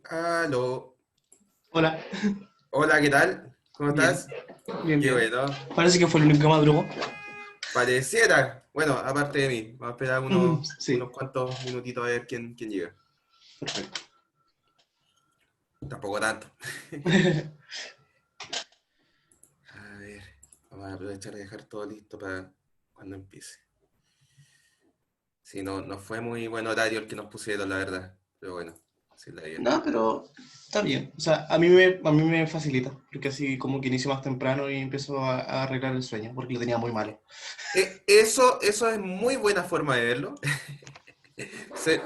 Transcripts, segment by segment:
Aló. Hola, Hola, ¿qué tal? ¿Cómo bien, estás? bien, Qué bien. bueno. Parece que fue el único que madrugó. Pareciera. Bueno, aparte de mí. Vamos a esperar unos Sí, cuantos minutitos a ver quién llega. perfecto. Tampoco tanto. A ver, vamos a aprovechar de dejar todo listo para cuando empiece. Sí, no fue muy buen horario el que nos pusieron, la verdad. Pero bueno, así es la vida. No, pero está bien. O sea, a mí me facilita, porque así como que inicio más temprano y empiezo a arreglar el sueño, porque lo tenía muy malo. Eso es muy buena forma de verlo.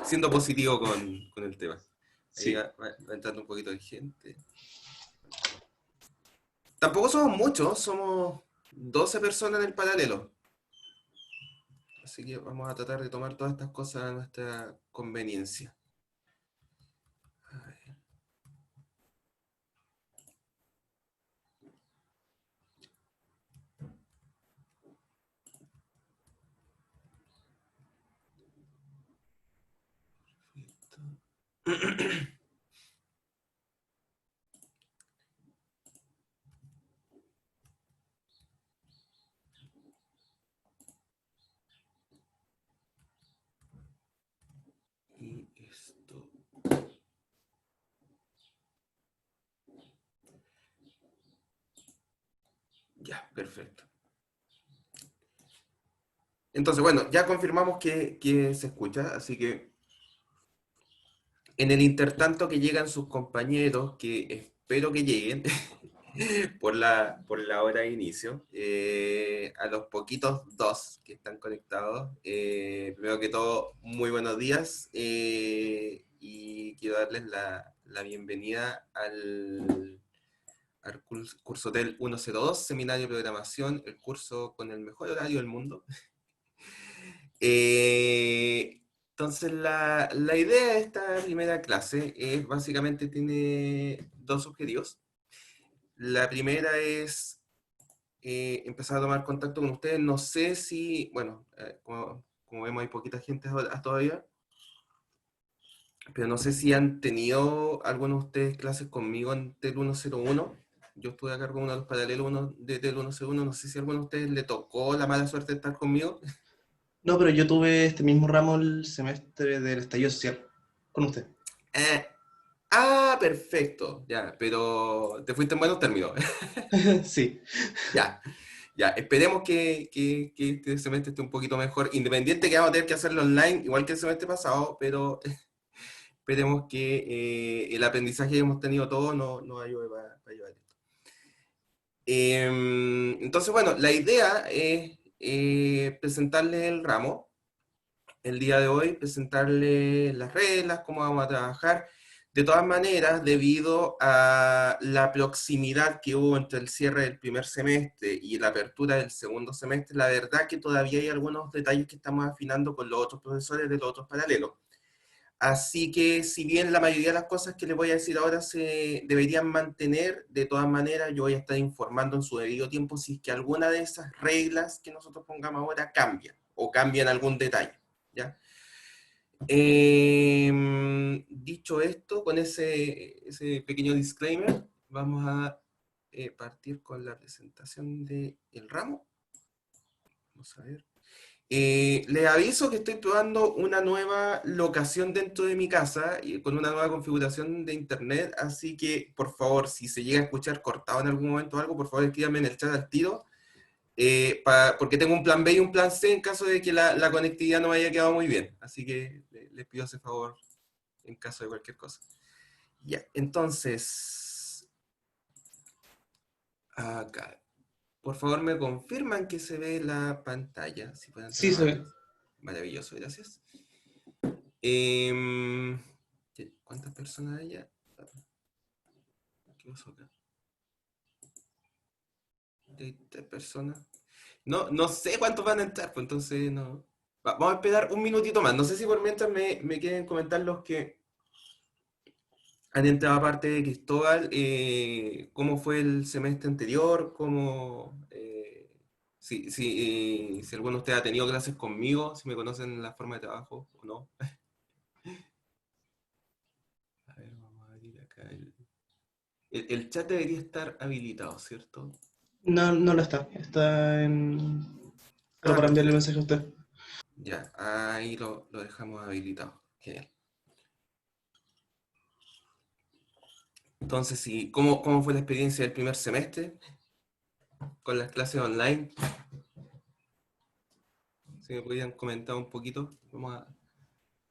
Siendo positivo con el tema. Ahí Sí. va entrando un poquito de gente. Tampoco somos muchos, somos 12 personas en el paralelo. Así que vamos a tratar de tomar todas estas cosas a nuestra conveniencia. Y esto. Ya, perfecto. Entonces, bueno, ya confirmamos que se escucha, así que en el intertanto que llegan sus compañeros, que espero que lleguen por la hora de inicio, a los poquitos dos que están conectados, primero que todo, muy buenos días y quiero darles la bienvenida al curso del 102, Seminario de Programación, el curso con el mejor horario del mundo. Eh, entonces, la idea de esta primera clase es básicamente tiene dos objetivos. La primera es empezar a tomar contacto con ustedes. No sé si, bueno, como vemos hay poquita gente todavía, pero no sé si han tenido algunos de ustedes clases conmigo en TEL 101. Yo estuve a cargo de uno de los paralelos de TEL 101. No sé si a alguno de ustedes le tocó la mala suerte de estar conmigo. No, pero yo tuve este mismo ramo el semestre del estallido social con usted. Eh, Perfecto, ya, pero te fuiste en buenos términos. Sí. Ya, ya, esperemos que este semestre esté un poquito mejor, independiente que vamos a tener que hacerlo online, igual que el semestre pasado, pero esperemos que el aprendizaje que hemos tenido todos nos ayude para llevar esto. Entonces, bueno, la idea es presentarles el ramo el día de hoy, presentarles las reglas, cómo vamos a trabajar. De todas maneras, debido a la proximidad que hubo entre el cierre del primer semestre y la apertura del segundo semestre, la verdad que todavía hay algunos detalles que estamos afinando con los otros profesores de los otros paralelos. Así que si bien la mayoría de las cosas que les voy a decir ahora se deberían mantener, de todas maneras yo voy a estar informando en su debido tiempo si es que alguna de esas reglas que nosotros pongamos ahora cambia o cambian algún detalle. ¿Ya? Dicho esto, con ese pequeño disclaimer, vamos a partir con la presentación del ramo. Vamos a ver. Les aviso que estoy probando una nueva locación dentro de mi casa y con una nueva configuración de internet, así que por favor, si se llega a escuchar cortado en algún momento o algo, por favor escríbanme en el chat al tiro, porque tengo un plan B y un plan C en caso de que la conectividad no me haya quedado muy bien. Así que les pido ese favor en caso de cualquier cosa. Ya, entonces, acá. Por favor, me confirman que se ve la pantalla, si fueran tan Sí, se ve. amables. Maravilloso, gracias. Em, ¿Cuántas personas hay ya? ¿Qué pasó acá? Hay 3 personas. No sé cuántos van a entrar, pues entonces no. Vamos a esperar un minutito más. No sé si por mientras me quieren comentar los que han entrado aparte de Cristóbal, cómo fue el semestre anterior, si alguno de ustedes ha tenido clases conmigo, si me conocen la forma de trabajo o no. A ver, vamos a ver. El chat debería estar habilitado, ¿cierto? No, no lo está. Está en... Solo Ah, para enviarle perfecto. mensaje a usted. Ya, ahí lo dejamos habilitado. Genial. Entonces, sí, ¿cómo fue la experiencia del primer semestre con las clases online? Si me podían comentar un poquito. Vamos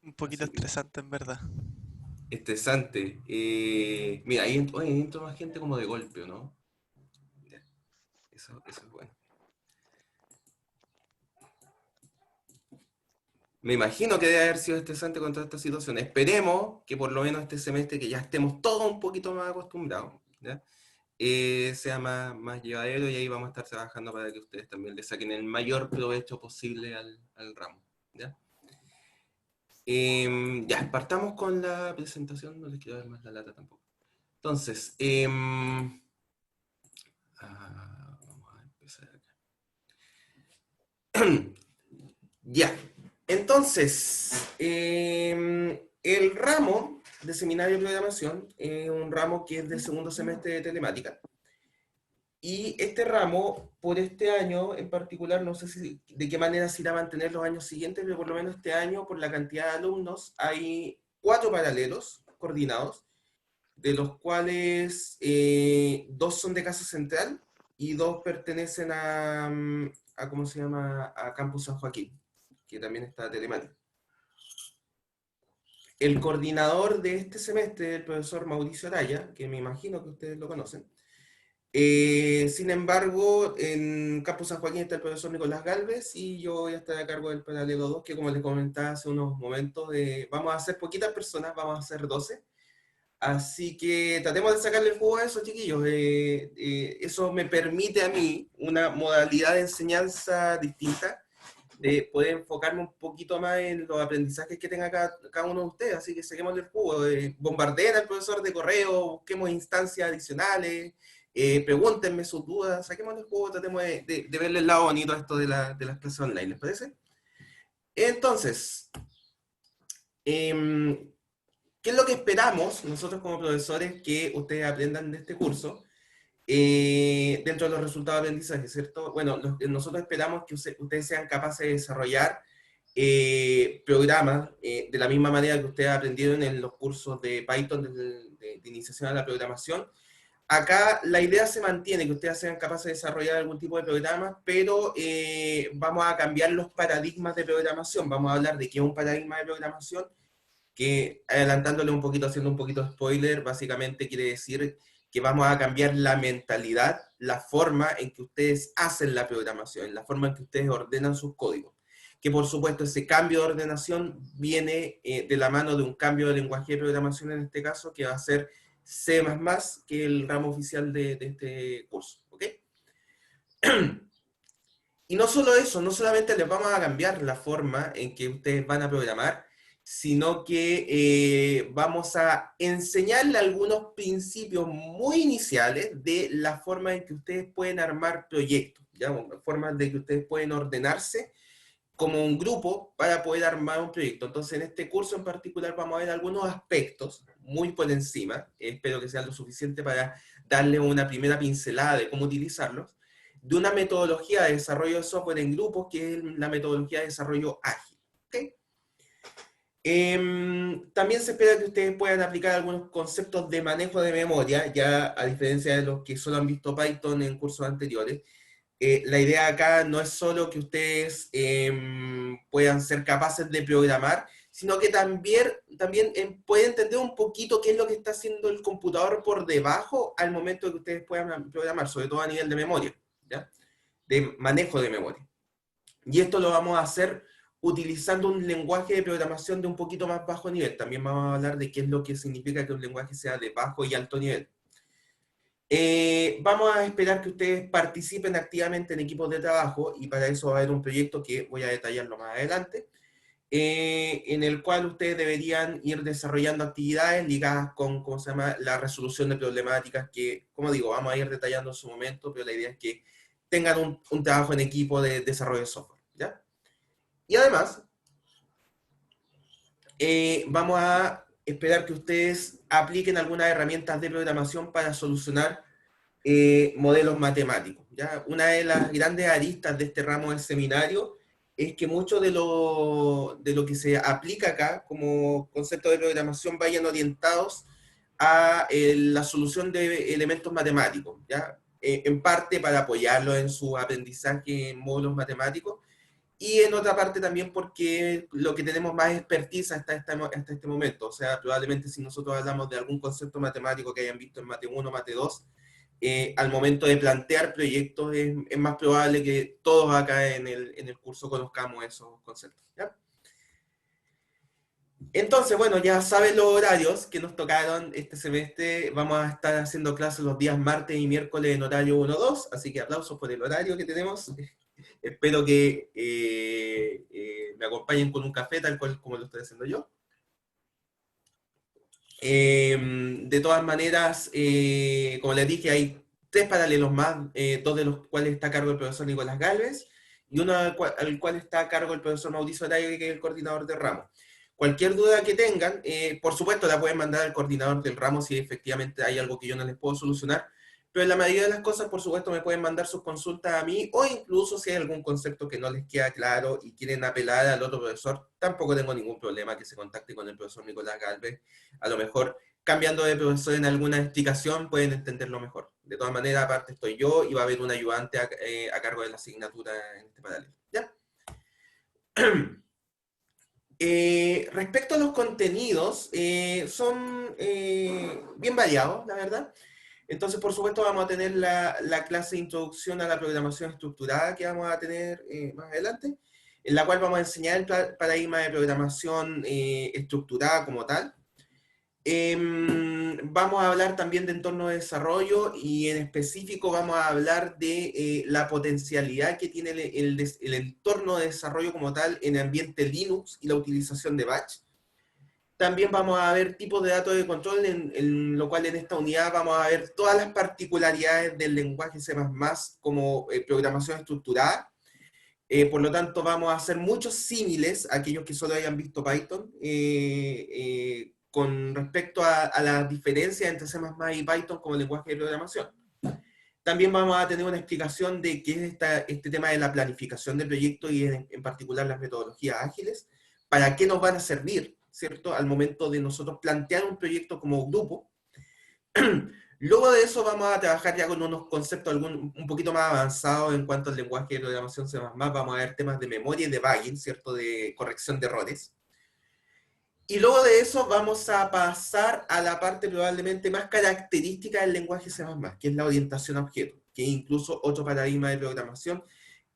Un a poquito seguir. estresante en verdad. Estresante. Mira, ahí oye, entra más gente como de golpe, ¿o no? Ya, eso es bueno. Me imagino que debe haber sido estresante con toda esta situación. Esperemos que por lo menos este semestre, que ya estemos todos un poquito más acostumbrados, ¿ya? Sea más llevadero, y ahí vamos a estar trabajando para que ustedes también le saquen el mayor provecho posible al ramo, ¿ya? Ya, partamos con la presentación, no les quiero dar más la lata tampoco. Entonces, vamos a empezar acá. Ya, entonces, el ramo de seminario de programación es un ramo que es del segundo semestre de telemática. Y este ramo, por este año en particular, no sé de qué manera se irá a mantener los años siguientes, pero por lo menos este año, por la cantidad de alumnos, hay 4 paralelos coordinados, de los cuales 2 son de Casa Central y 2 pertenecen a ¿cómo se llama? A Campus San Joaquín, que también está telemático. El coordinador de este semestre es el profesor Mauricio Araya, que me imagino que ustedes lo conocen. Sin embargo, en Campus San Joaquín está el profesor Nicolás Galvez y yo voy a estar a cargo del paralelo 2, que como les comentaba hace unos momentos, vamos a ser poquitas personas, vamos a ser 12. Así que tratemos de sacarle el jugo a eso, chiquillos. Eso me permite a mí una modalidad de enseñanza distinta, de poder enfocarme un poquito más en los aprendizajes que tenga cada uno de ustedes. Así que saquemos el jugo. Bombardeen al profesor de correo, busquemos instancias adicionales, pregúntenme sus dudas, saquemos el jugo, tratemos de verle el lado bonito a esto de las clases online, ¿les parece? Entonces, ¿qué es lo que esperamos nosotros como profesores que ustedes aprendan de este curso? Dentro de los resultados de aprendizaje, ¿cierto? Bueno, nosotros esperamos que ustedes sean capaces de desarrollar programas de la misma manera que ustedes aprendieron en los cursos de Python de iniciación a la programación. Acá la idea se mantiene, que ustedes sean capaces de desarrollar algún tipo de programa, pero vamos a cambiar los paradigmas de programación. Vamos a hablar de qué es un paradigma de programación, que adelantándole un poquito, haciendo un poquito de spoiler, básicamente quiere decir que vamos a cambiar la mentalidad, la forma en que ustedes hacen la programación, la forma en que ustedes ordenan sus códigos. Que por supuesto ese cambio de ordenación viene de la mano de un cambio de lenguaje de programación en este caso, que va a ser C++, que es el ramo oficial de este curso. ¿Ok? Y no solo eso, no solamente les vamos a cambiar la forma en que ustedes van a programar, sino que vamos a enseñarle algunos principios muy iniciales de la forma en que ustedes pueden armar proyectos, ¿ya? Formas de que ustedes pueden ordenarse como un grupo para poder armar un proyecto. Entonces, en este curso en particular vamos a ver algunos aspectos muy por encima, espero que sea lo suficiente para darle una primera pincelada de cómo utilizarlos, de una metodología de desarrollo de software en grupos, que es la metodología de desarrollo ágil. ¿Okay? También se espera que ustedes puedan aplicar algunos conceptos de manejo de memoria, ya a diferencia de los que solo han visto Python en cursos anteriores. La idea acá no es solo que ustedes puedan ser capaces de programar, sino que también pueden entender un poquito qué es lo que está haciendo el computador por debajo al momento de que ustedes puedan programar, sobre todo a nivel de memoria, ¿ya? De manejo de memoria. Y esto lo vamos a hacer utilizando un lenguaje de programación de un poquito más bajo nivel. También vamos a hablar de qué es lo que significa que un lenguaje sea de bajo y alto nivel. Vamos a esperar que ustedes participen activamente en equipos de trabajo, y para eso va a haber un proyecto que voy a detallarlo más adelante, en el cual ustedes deberían ir desarrollando actividades ligadas con, ¿cómo se llama?, la resolución de problemáticas que, como digo, vamos a ir detallando en su momento, pero la idea es que tengan un trabajo en equipo de desarrollo de software, ¿ya? Y además, vamos a esperar que ustedes apliquen algunas herramientas de programación para solucionar modelos matemáticos, ¿ya? Una de las grandes aristas de este ramo del seminario es que mucho de lo que se aplica acá como concepto de programación vayan orientados a la solución de elementos matemáticos, ¿ya? En parte para apoyarlo en su aprendizaje en módulos matemáticos, y en otra parte también porque lo que tenemos más expertise hasta este momento. O sea, probablemente si nosotros hablamos de algún concepto matemático que hayan visto en Mate 1, Mate 2, al momento de plantear proyectos es más probable que todos acá en el curso conozcamos esos conceptos, ¿ya? Entonces, bueno, ya saben los horarios que nos tocaron este semestre. Vamos a estar haciendo clases los días martes y miércoles en horario 1-2, así que aplausos por el horario que tenemos. Espero que me acompañen con un café, tal cual como lo estoy haciendo yo. De todas maneras, como les dije, hay 3 paralelos más, 2 de los cuales está a cargo el profesor Nicolás Gálvez, y uno al cual está a cargo el profesor Mauricio Araya, que es el coordinador del ramo. Cualquier duda que tengan, por supuesto la pueden mandar al coordinador del ramo si efectivamente hay algo que yo no les puedo solucionar, pero en la mayoría de las cosas, por supuesto, me pueden mandar sus consultas a mí, o incluso si hay algún concepto que no les queda claro y quieren apelar al otro profesor, tampoco tengo ningún problema que se contacte con el profesor Nicolás Gálvez. A lo mejor, cambiando de profesor en alguna explicación, pueden entenderlo mejor. De todas maneras, aparte estoy yo y va a haber un ayudante a cargo de la asignatura en este paralelo. ¿Ya? Respecto a los contenidos, son bien variados, la verdad. Entonces, por supuesto, vamos a tener la clase de introducción a la programación estructurada que vamos a tener más adelante, en la cual vamos a enseñar el paradigma de programación estructurada como tal. Vamos a hablar también de entorno de desarrollo y en específico vamos a hablar de la potencialidad que tiene el entorno de desarrollo como tal en el ambiente Linux y la utilización de batch. También vamos a ver tipos de datos de control, en lo cual en esta unidad vamos a ver todas las particularidades del lenguaje C++ como programación estructurada. Por lo tanto, vamos a hacer muchos símiles a aquellos que solo hayan visto Python con respecto a las diferencias entre C++ y Python como lenguaje de programación. También vamos a tener una explicación de qué es este tema de la planificación de proyectos y en particular las metodologías ágiles, para qué nos van a servir, ¿cierto? Al momento de nosotros plantear un proyecto como grupo. Luego de eso vamos a trabajar ya con unos conceptos un poquito más avanzados en cuanto al lenguaje de programación C++. Vamos a ver temas de memoria y debugging, ¿cierto? De corrección de errores. Y luego de eso vamos a pasar a la parte probablemente más característica del lenguaje C++, que es la orientación a objetos, que es incluso otro paradigma de programación,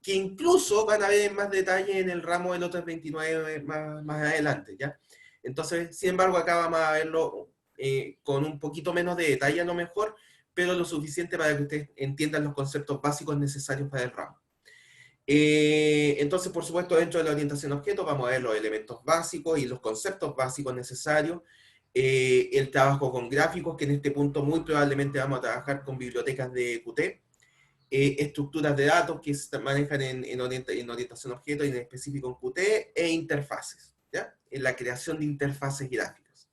que incluso van a ver en más detalle en el ramo del otro 29 más adelante, ¿ya? Entonces, sin embargo, acá vamos a verlo con un poquito menos de detalle a lo mejor, pero lo suficiente para que ustedes entiendan los conceptos básicos necesarios para el ramo. Entonces, por supuesto, dentro de la orientación a objetos vamos a ver los elementos básicos y los conceptos básicos necesarios, el trabajo con gráficos, que en este punto muy probablemente vamos a trabajar con bibliotecas de Qt, estructuras de datos que se manejan en orientación a objetos y en específico en Qt, e interfaces, ¿ya? En la creación de interfaces gráficas.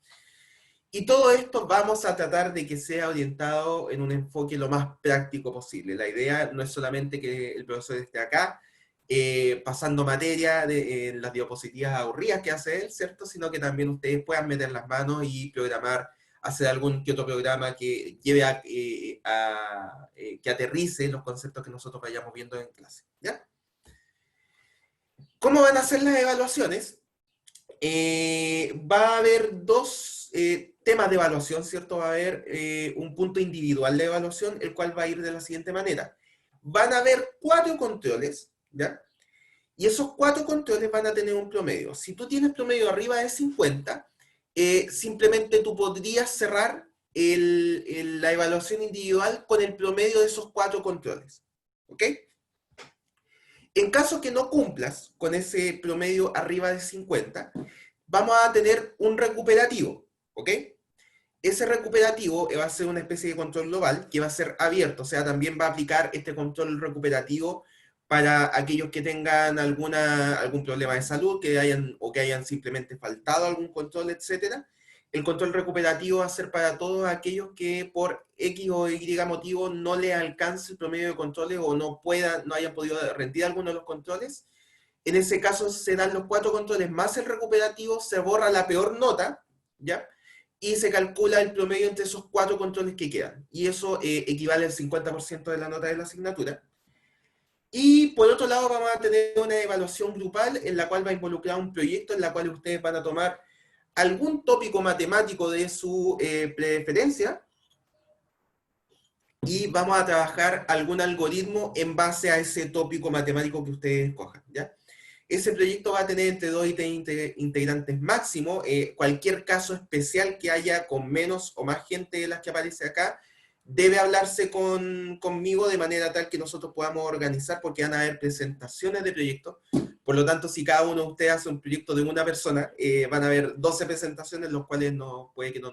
Y todo esto vamos a tratar de que sea orientado en un enfoque lo más práctico posible. La idea no es solamente que el profesor esté acá pasando materia en las diapositivas aburridas que hace él, ¿cierto? Sino que también ustedes puedan meter las manos y programar, hacer algún que otro programa que lleve que aterrice los conceptos que nosotros vayamos viendo en clase, ¿ya? ¿Cómo van a ser las evaluaciones? Va a haber dos temas de evaluación, ¿cierto? Va a haber un punto individual de evaluación, el cual va a ir de la siguiente manera. Van a haber 4 controles, ¿ya? Y esos 4 controles van a tener un promedio. Si tú tienes promedio arriba de 50, simplemente tú podrías cerrar la evaluación individual con el promedio de esos 4 controles, ¿ok? En caso que no cumplas con ese promedio arriba de 50, vamos a tener un recuperativo, ¿ok? Ese recuperativo va a ser una especie de control global que va a ser abierto, o sea, también va a aplicar este control recuperativo para aquellos que tengan algún problema de salud, que hayan simplemente faltado algún control, etcétera. El control recuperativo va a ser para todos aquellos que por X o Y motivo no les alcance el promedio de controles o no hayan podido rendir alguno de los controles. En ese caso se dan los 4 controles más el recuperativo, se borra la peor nota, ¿ya? Y se calcula el promedio entre esos 4 controles que quedan. Y eso equivale al 50% de la nota de la asignatura. Y por otro lado vamos a tener una evaluación grupal en la cual va a involucrar un proyecto en la cual ustedes van a tomar algún tópico matemático de su preferencia y vamos a trabajar algún algoritmo en base a ese tópico matemático que ustedes escojan, ¿ya? Ese proyecto va a tener entre 2 y 3 integrantes máximo. Cualquier caso especial que haya con menos o más gente de las que aparece acá, debe hablarse conmigo de manera tal que nosotros podamos organizar, porque van a haber presentaciones de proyectos. Por lo tanto, si cada uno de ustedes hace un proyecto de una persona, van a haber 12 presentaciones, los cuales puede que no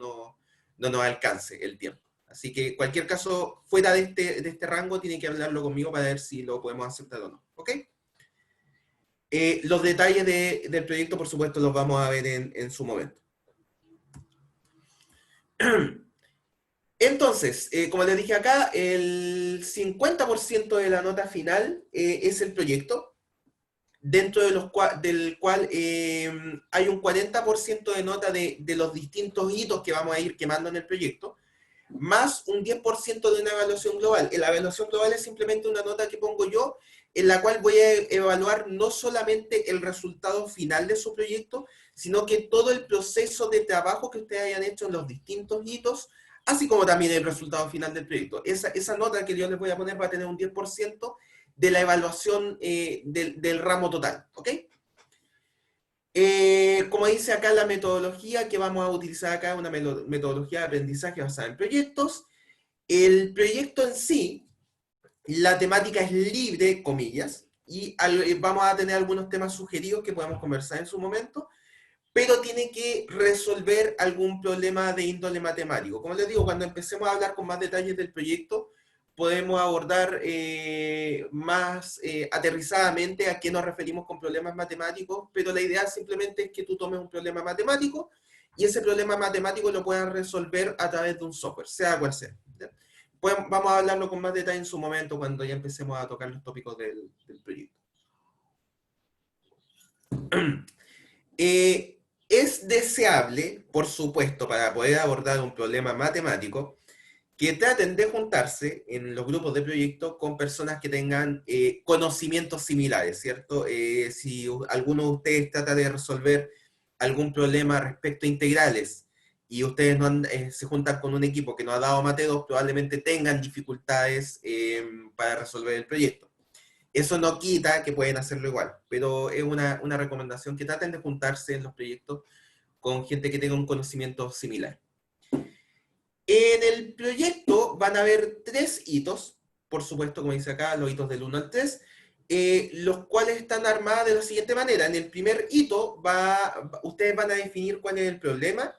nos alcance el tiempo. Así que cualquier caso fuera de este rango, tiene que hablarlo conmigo para ver si lo podemos aceptar o no. ¿Ok? Los detalles del proyecto, por supuesto, los vamos a ver en su momento. Entonces, como les dije acá, el 50% de la nota final es el proyecto, dentro del cual hay un 40% de nota de los distintos hitos que vamos a ir quemando en el proyecto, más un 10% de una evaluación global. La evaluación global es simplemente una nota que pongo yo, en la cual voy a evaluar no solamente el resultado final de su proyecto, sino que todo el proceso de trabajo que ustedes hayan hecho en los distintos hitos, así como también el resultado final del proyecto. Esa nota que yo les voy a poner va a tener un 10% de la evaluación del ramo total, ¿ok? Como dice acá la metodología que vamos a utilizar acá, una metodología de aprendizaje basada en proyectos. El proyecto en sí, la temática es libre, comillas, y vamos a tener algunos temas sugeridos que podemos conversar en su momento, pero tiene que resolver algún problema de índole matemático. Como les digo, cuando empecemos a hablar con más detalles del proyecto, podemos abordar más aterrizadamente a qué nos referimos con problemas matemáticos, pero la idea simplemente es que tú tomes un problema matemático y ese problema matemático lo puedas resolver a través de un software, sea cual sea. Pues vamos a hablarlo con más detalle en su momento cuando ya empecemos a tocar los tópicos del proyecto. Es deseable, por supuesto, para poder abordar un problema matemático, que traten de juntarse en los grupos de proyecto con personas que tengan conocimientos similares, ¿cierto? Si alguno de ustedes trata de resolver algún problema respecto a integrales y ustedes se juntan con un equipo que no ha dado Mate 2, probablemente tengan dificultades para resolver el proyecto. Eso no quita que pueden hacerlo igual, pero es una recomendación que traten de juntarse en los proyectos con gente que tenga un conocimiento similar. En el proyecto van a haber 3 hitos, por supuesto, como dice acá, los hitos del 1 al 3, los cuales están armados de la siguiente manera. En el primer hito, ustedes van a definir cuál es el problema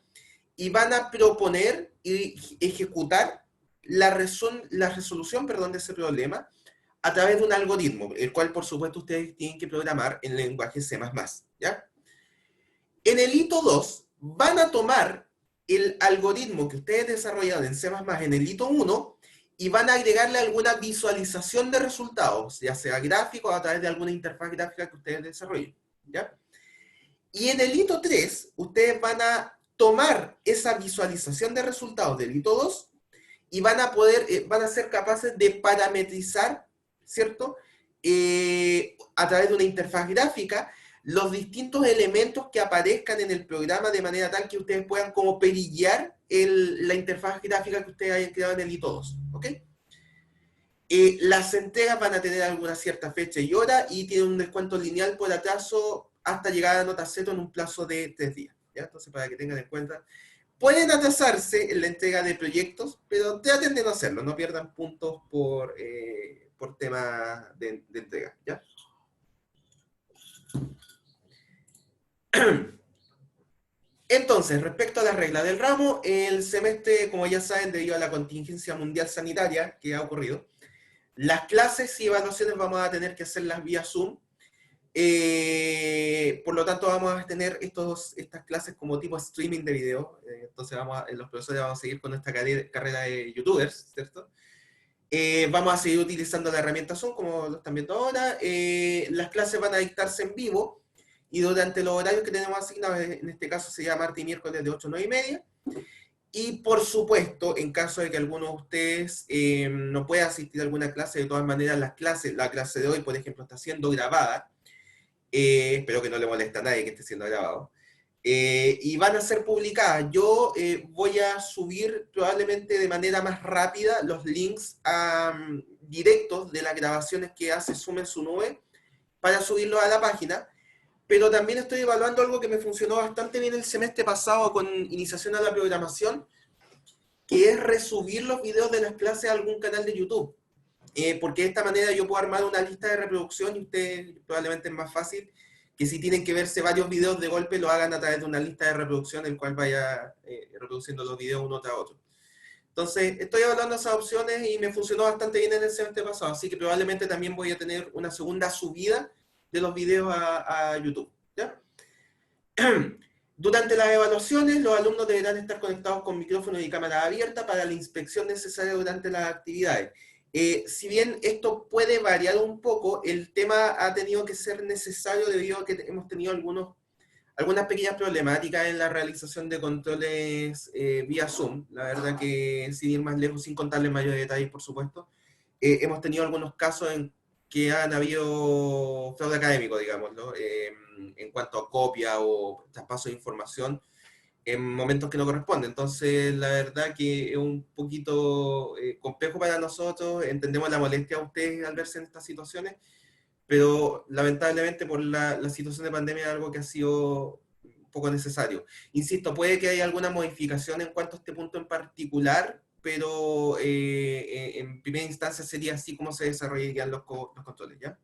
y van a proponer y ejecutar la resolución de ese problema a través de un algoritmo, el cual, por supuesto, ustedes tienen que programar en lenguaje C++, ¿ya? En el hito 2, van a tomar el algoritmo que ustedes desarrollaron en C++ en el hito 1 y van a agregarle alguna visualización de resultados, ya sea gráfico o a través de alguna interfaz gráfica que ustedes desarrollen, ¿ya? Y en el hito 3, ustedes van a tomar esa visualización de resultados del hito 2 y van a ser capaces de parametrizar, ¿cierto? A través de una interfaz gráfica, los distintos elementos que aparezcan en el programa de manera tal que ustedes puedan como perillar la interfaz gráfica que ustedes hayan creado en el hito 2, ¿ok? Las entregas van a tener alguna cierta fecha y hora y tienen un descuento lineal por atraso hasta llegar a nota 0 en un plazo de 3 días, ¿ya? Entonces, para que tengan en cuenta, pueden atrasarse en la entrega de proyectos, pero traten de no hacerlo, no pierdan puntos por tema de entrega, ¿ya? Entonces, respecto a las reglas del ramo, el semestre, como ya saben, debido a la contingencia mundial sanitaria que ha ocurrido, las clases y evaluaciones vamos a tener que hacerlas vía Zoom. Por lo tanto, vamos a tener estas clases como tipo streaming de video. Entonces, los profesores vamos a seguir con nuestra carrera de youtubers, ¿cierto? Vamos a seguir utilizando la herramienta Zoom, como lo están viendo ahora. Las clases van a dictarse en vivo y durante los horarios que tenemos asignados, en este caso sería martes y miércoles de 8 a 9 y media. Y por supuesto, en caso de que alguno de ustedes no pueda asistir a alguna clase, de todas maneras la clase de hoy, por ejemplo, está siendo grabada. Espero que no le moleste a nadie que esté siendo grabado. Y van a ser publicadas. Yo voy a subir probablemente de manera más rápida los links directos de las grabaciones que hace Zoom en su nube para subirlos a la página, pero también estoy evaluando algo que me funcionó bastante bien el semestre pasado con iniciación a la programación, que es resubir los videos de las clases a algún canal de YouTube. Porque de esta manera yo puedo armar una lista de reproducción y ustedes probablemente es más fácil que si tienen que verse varios videos de golpe lo hagan a través de una lista de reproducción en el cual vaya reproduciendo los videos uno tras otro. Entonces, estoy evaluando esas opciones y me funcionó bastante bien en el semestre pasado, así que probablemente también voy a tener una segunda subida de los videos a YouTube. ¿Ya? Durante las evaluaciones, los alumnos deberán estar conectados con micrófono y cámara abierta para la inspección necesaria durante las actividades. Si bien esto puede variar un poco, el tema ha tenido que ser necesario debido a que hemos tenido algunas pequeñas problemáticas en la realización de controles vía Zoom. La verdad que, sin ir más lejos, sin contarles mayores detalles, por supuesto, hemos tenido algunos casos en que han habido fraude académico, digámoslo, en cuanto a copia o traspaso de información en momentos que no corresponden. Entonces, la verdad que es un poquito complejo para nosotros, entendemos la molestia de ustedes al verse en estas situaciones, pero lamentablemente por la situación de pandemia es algo que ha sido un poco necesario. Insisto, puede que haya alguna modificación en cuanto a este punto en particular, pero en primera instancia sería así como se desarrollarían los controles, ¿ya?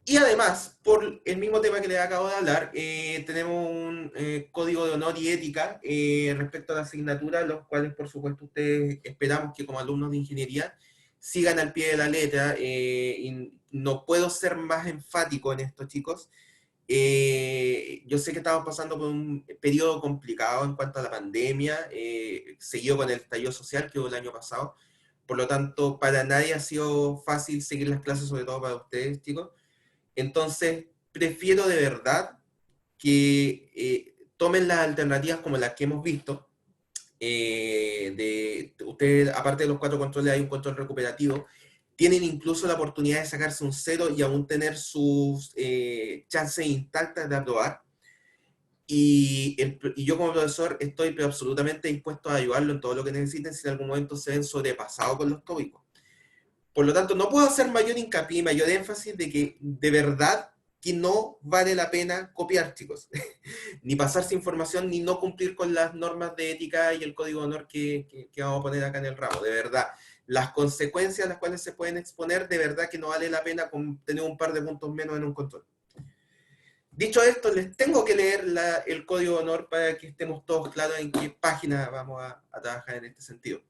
Y además, por el mismo tema que les acabo de hablar, tenemos un código de honor y ética respecto a la asignatura, los cuales, por supuesto, ustedes esperamos que como alumnos de ingeniería sigan al pie de la letra. Y no puedo ser más enfático en esto, chicos. Yo sé que estamos pasando por un periodo complicado en cuanto a la pandemia, seguido con el estallido social que hubo el año pasado. Por lo tanto, para nadie ha sido fácil seguir las clases, sobre todo para ustedes, chicos. Entonces, prefiero de verdad que tomen las alternativas como las que hemos visto. Ustedes, aparte de los 4 controles, hay un control recuperativo. Tienen incluso la oportunidad de sacarse un 0 y aún tener sus chances intactas de aprobar. Y yo como profesor estoy pero absolutamente dispuesto a ayudarlo en todo lo que necesiten si en algún momento se ven sobrepasados con los tópicos. Por lo tanto, no puedo hacer mayor hincapié, mayor énfasis de que de verdad que no vale la pena copiar, chicos. Ni pasarse información, ni no cumplir con las normas de ética y el código de honor que vamos a poner acá en el ramo. De verdad, las consecuencias a las cuales se pueden exponer, de verdad que no vale la pena tener un par de puntos menos en un control. Dicho esto, les tengo que leer el código de honor para que estemos todos claros en qué página vamos a trabajar en este sentido.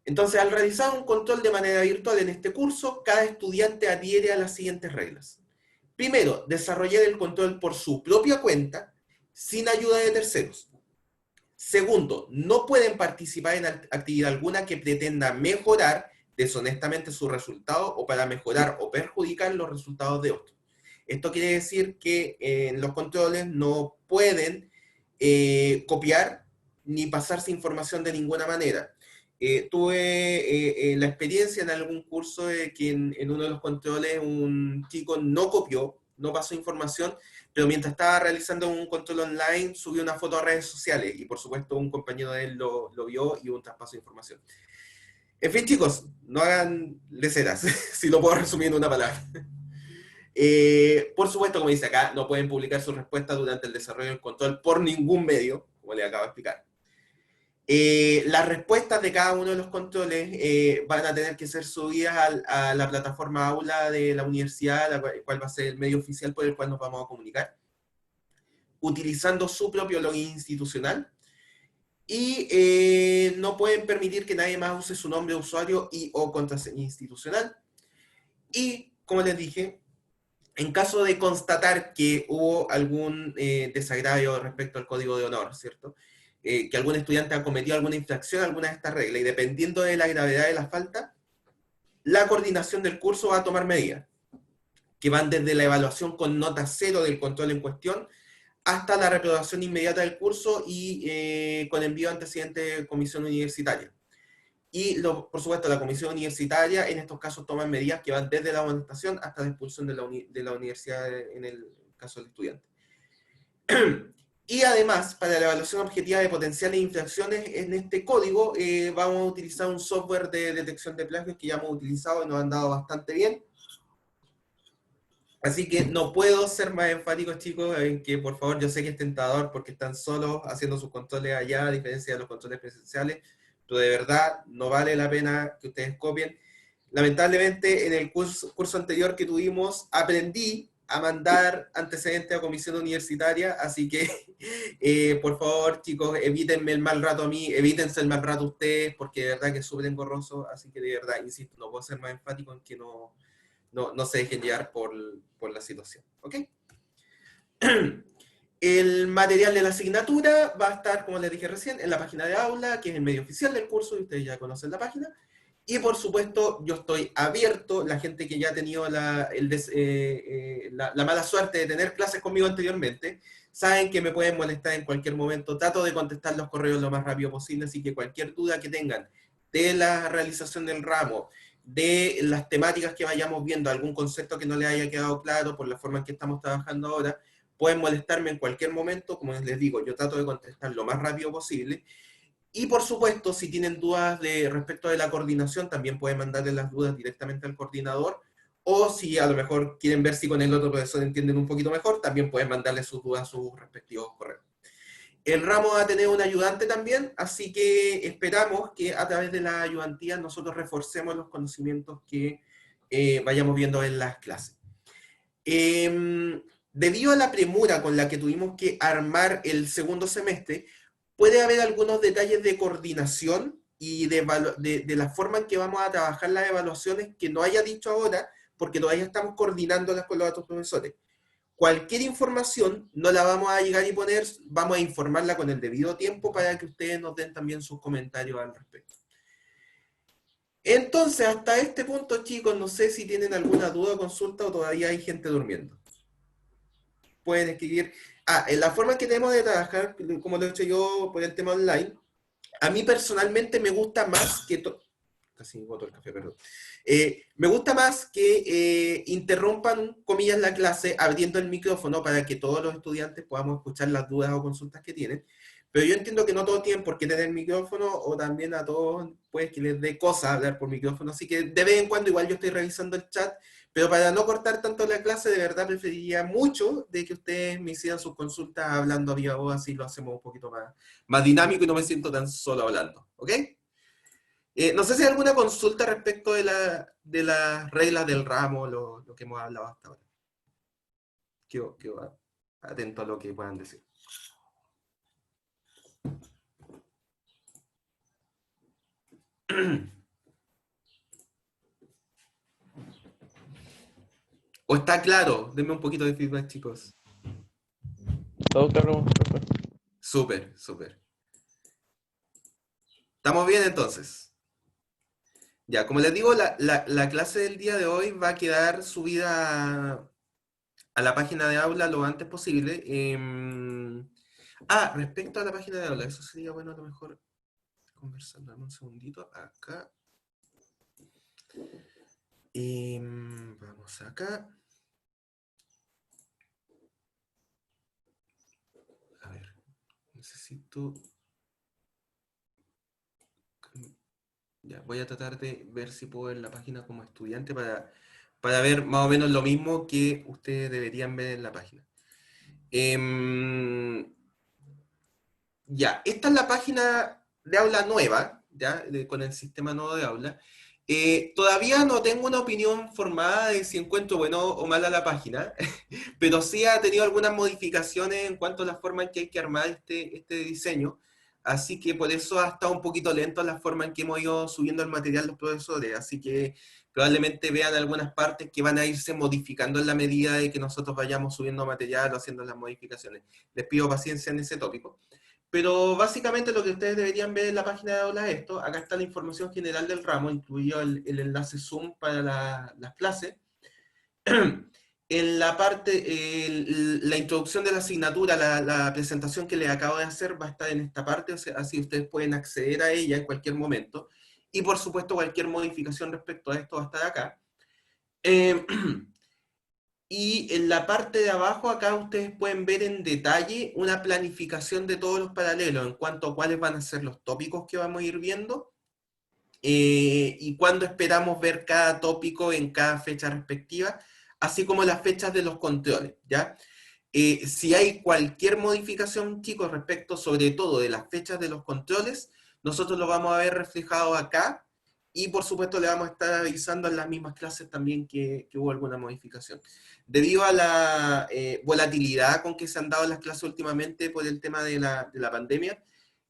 Entonces, al realizar un control de manera virtual en este curso, cada estudiante adhiere a las siguientes reglas. Primero, desarrollar el control por su propia cuenta, sin ayuda de terceros. Segundo, no pueden participar en actividad alguna que pretenda mejorar deshonestamente su resultado o para mejorar o perjudicar los resultados de otros. Esto quiere decir que en los controles no pueden copiar ni pasarse información de ninguna manera. Tuve la experiencia en algún curso de que en uno de los controles un chico no copió, no pasó información, pero mientras estaba realizando un control online subió una foto a redes sociales y por supuesto un compañero de él lo vio y hubo un traspaso de información. En fin, chicos, no hagan leceras, si lo puedo resumir en una palabra. Por supuesto, como dice acá, no pueden publicar sus respuestas durante el desarrollo del control por ningún medio, como les acabo de explicar. Las respuestas de cada uno de los controles van a tener que ser subidas a la plataforma aula de la universidad, la cual va a ser el medio oficial por el cual nos vamos a comunicar, utilizando su propio login institucional. Y no pueden permitir que nadie más use su nombre de usuario y o contraseña institucional. Y, como les dije, en caso de constatar que hubo algún desagravio respecto al código de honor, ¿cierto? Que algún estudiante ha cometido alguna infracción a alguna de estas reglas, y dependiendo de la gravedad de la falta, la coordinación del curso va a tomar medidas, que van desde la evaluación con nota cero del control en cuestión, hasta la reprobación inmediata del curso y con envío ante siguiente comisión universitaria. Y, por supuesto, la comisión universitaria en estos casos toma medidas que van desde la amonestación hasta la expulsión de la universidad en el caso del estudiante. Y además, para la evaluación objetiva de potenciales infracciones en este código, vamos a utilizar un software de detección de plagios que ya hemos utilizado y nos han dado bastante bien. Así que no puedo ser más enfático, chicos, en que por favor, yo sé que es tentador porque están solos haciendo sus controles allá, a diferencia de los controles presenciales, pero de verdad no vale la pena que ustedes copien. Lamentablemente, en el curso anterior que tuvimos, aprendí a mandar antecedentes a comisión universitaria, así que por favor, chicos, evítenme el mal rato a mí, evítense el mal rato a ustedes, porque de verdad que es súper engorroso, así que de verdad, insisto, no puedo ser más enfático en que no se dejen llevar por la situación. ¿Ok? El material de la asignatura va a estar, como les dije recién, en la página de aula, que es el medio oficial del curso, y ustedes ya conocen la página. Y por supuesto, yo estoy abierto, la gente que ya ha tenido la mala suerte de tener clases conmigo anteriormente, saben que me pueden molestar en cualquier momento. Trato de contestar los correos lo más rápido posible, así que cualquier duda que tengan de la realización del ramo, de las temáticas que vayamos viendo, algún concepto que no les haya quedado claro por la forma en que estamos trabajando ahora, pueden molestarme en cualquier momento. Como les digo, yo trato de contestar lo más rápido posible. Y por supuesto, si tienen dudas respecto de la coordinación, también pueden mandarle las dudas directamente al coordinador, o si a lo mejor quieren ver si con el otro profesor entienden un poquito mejor, también pueden mandarle sus dudas a sus respectivos correos. El ramo va a tener un ayudante también, así que esperamos que a través de la ayudantía nosotros reforcemos los conocimientos que vayamos viendo en las clases. Debido a la premura con la que tuvimos que armar el segundo semestre, puede haber algunos detalles de coordinación y de la forma en que vamos a trabajar las evaluaciones que no haya dicho ahora, porque todavía estamos coordinándolas con los otros profesores. Cualquier información no la vamos a llegar y poner, vamos a informarla con el debido tiempo para que ustedes nos den también sus comentarios al respecto. Entonces, hasta este punto, chicos, no sé si tienen alguna duda o consulta o todavía hay gente durmiendo. Pueden escribir. En la forma que tenemos de trabajar, como lo he hecho yo por el tema online, a mí personalmente me gusta más que... Casi boto el café, perdón. Me gusta más que interrumpan, comillas, la clase abriendo el micrófono para que todos los estudiantes podamos escuchar las dudas o consultas que tienen. Pero yo entiendo que no todos tienen por qué tener micrófono, o también a todos pues que les dé cosa hablar por micrófono. Así que de vez en cuando igual yo estoy revisando el chat, pero para no cortar tanto la clase, de verdad preferiría mucho de que ustedes me hicieran sus consultas hablando a viva voz, así lo hacemos un poquito más dinámico y no me siento tan solo hablando. ¿Ok? No sé si hay alguna consulta respecto de las reglas del ramo, lo que hemos hablado hasta ahora. Quedo atento a lo que puedan decir. ¿O está claro? Denme un poquito de feedback, chicos. Todo claro, profe. Súper, súper. ¿Estamos bien entonces? Ya, como les digo, la clase del día de hoy va a quedar subida a la página de aula lo antes posible. Respecto a la página de aula, eso sería bueno a lo mejor conversar. Dame un segundito, acá. Vamos acá. A ver, necesito... Ya, voy a tratar de ver si puedo ver la página como estudiante para ver más o menos lo mismo que ustedes deberían ver en la página. Ya, esta es la página de aula nueva, ya, con el sistema nuevo de aula. Todavía no tengo una opinión formada de si encuentro bueno o mala la página, pero sí ha tenido algunas modificaciones en cuanto a la forma en que hay que armar este diseño. así que por eso ha estado un poquito lento la forma en que hemos ido subiendo el material los profesores, así que probablemente vean algunas partes que van a irse modificando en la medida de que nosotros vayamos subiendo material o haciendo las modificaciones. Les pido paciencia en ese tópico. Pero básicamente lo que ustedes deberían ver en la página de aula es esto. Acá está la información general del ramo, incluido el enlace Zoom para las clases. En la parte, la introducción de la asignatura, la presentación que les acabo de hacer va a estar en esta parte, o sea, así ustedes pueden acceder a ella en cualquier momento. Y por supuesto, cualquier modificación respecto a esto va a estar acá. Y en la parte de abajo, acá ustedes pueden ver en detalle una planificación de todos los paralelos en cuanto a cuáles van a ser los tópicos que vamos a ir viendo y cuándo esperamos ver cada tópico en cada fecha respectiva, así como las fechas de los controles, ¿ya? Si hay cualquier modificación, chicos, respecto sobre todo de las fechas de los controles, nosotros lo vamos a ver reflejado acá y por supuesto le vamos a estar avisando en las mismas clases también que hubo alguna modificación. Debido a la volatilidad con que se han dado las clases últimamente por el tema de la pandemia,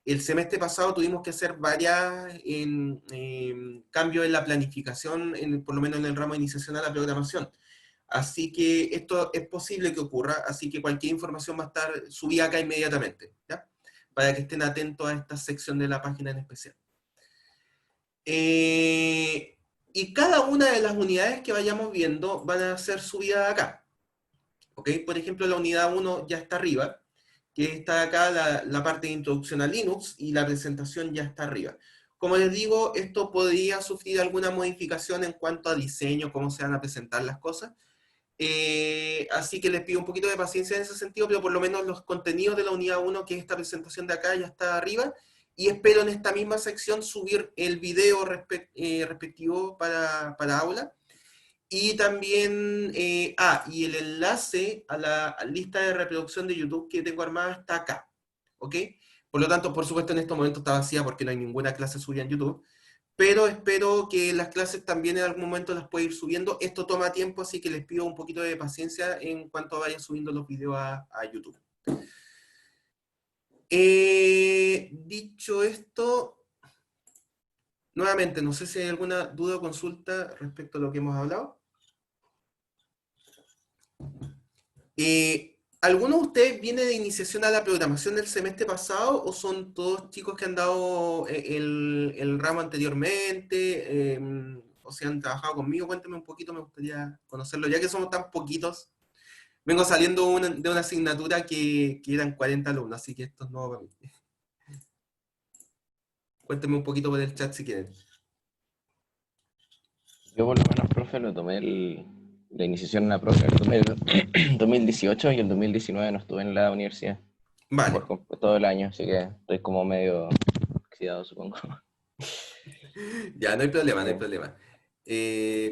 el semestre pasado tuvimos que hacer varias cambios en la planificación, por lo menos en el ramo de iniciación a la programación. Así que esto es posible que ocurra, así que cualquier información va a estar subida acá inmediatamente, ¿ya? Para que estén atentos a esta sección de la página en especial. Y cada una de las unidades que vayamos viendo van a ser subidas acá. ¿Ok? Por ejemplo, la unidad 1 ya está arriba, que está acá la parte de introducción a Linux, y la presentación ya está arriba. Como les digo, esto podría sufrir alguna modificación en cuanto a diseño, cómo se van a presentar las cosas. Así que les pido un poquito de paciencia en ese sentido, pero por lo menos los contenidos de la unidad 1, que es esta presentación de acá, ya está arriba, y espero en esta misma sección subir el video respectivo para aula, y también, y el enlace a la lista de reproducción de YouTube que tengo armada está acá, ¿ok? Por lo tanto, por supuesto, en estos momentos está vacía porque no hay ninguna clase subida en YouTube, pero espero que las clases también en algún momento las pueda ir subiendo. Esto toma tiempo, así que les pido un poquito de paciencia en cuanto vaya subiendo los videos a YouTube. Dicho esto, nuevamente, no sé si hay alguna duda o consulta respecto a lo que hemos hablado. ¿Alguno de ustedes viene de iniciación a la programación del semestre pasado o son todos chicos que han dado el ramo anteriormente? O sea, han trabajado conmigo. Cuéntame un poquito, me gustaría conocerlo, ya que somos tan poquitos. Vengo saliendo de una asignatura que eran 40 alumnos, así que esto es nuevo para mí. Cuéntame un poquito por el chat si quieren. Yo por lo menos, profe, lo tomé la iniciación en la profe el 2018 y el 2019 no estuve en la universidad Vale. por todo el año, así que estoy como medio oxidado, supongo. Ya, no hay problema, no hay problema.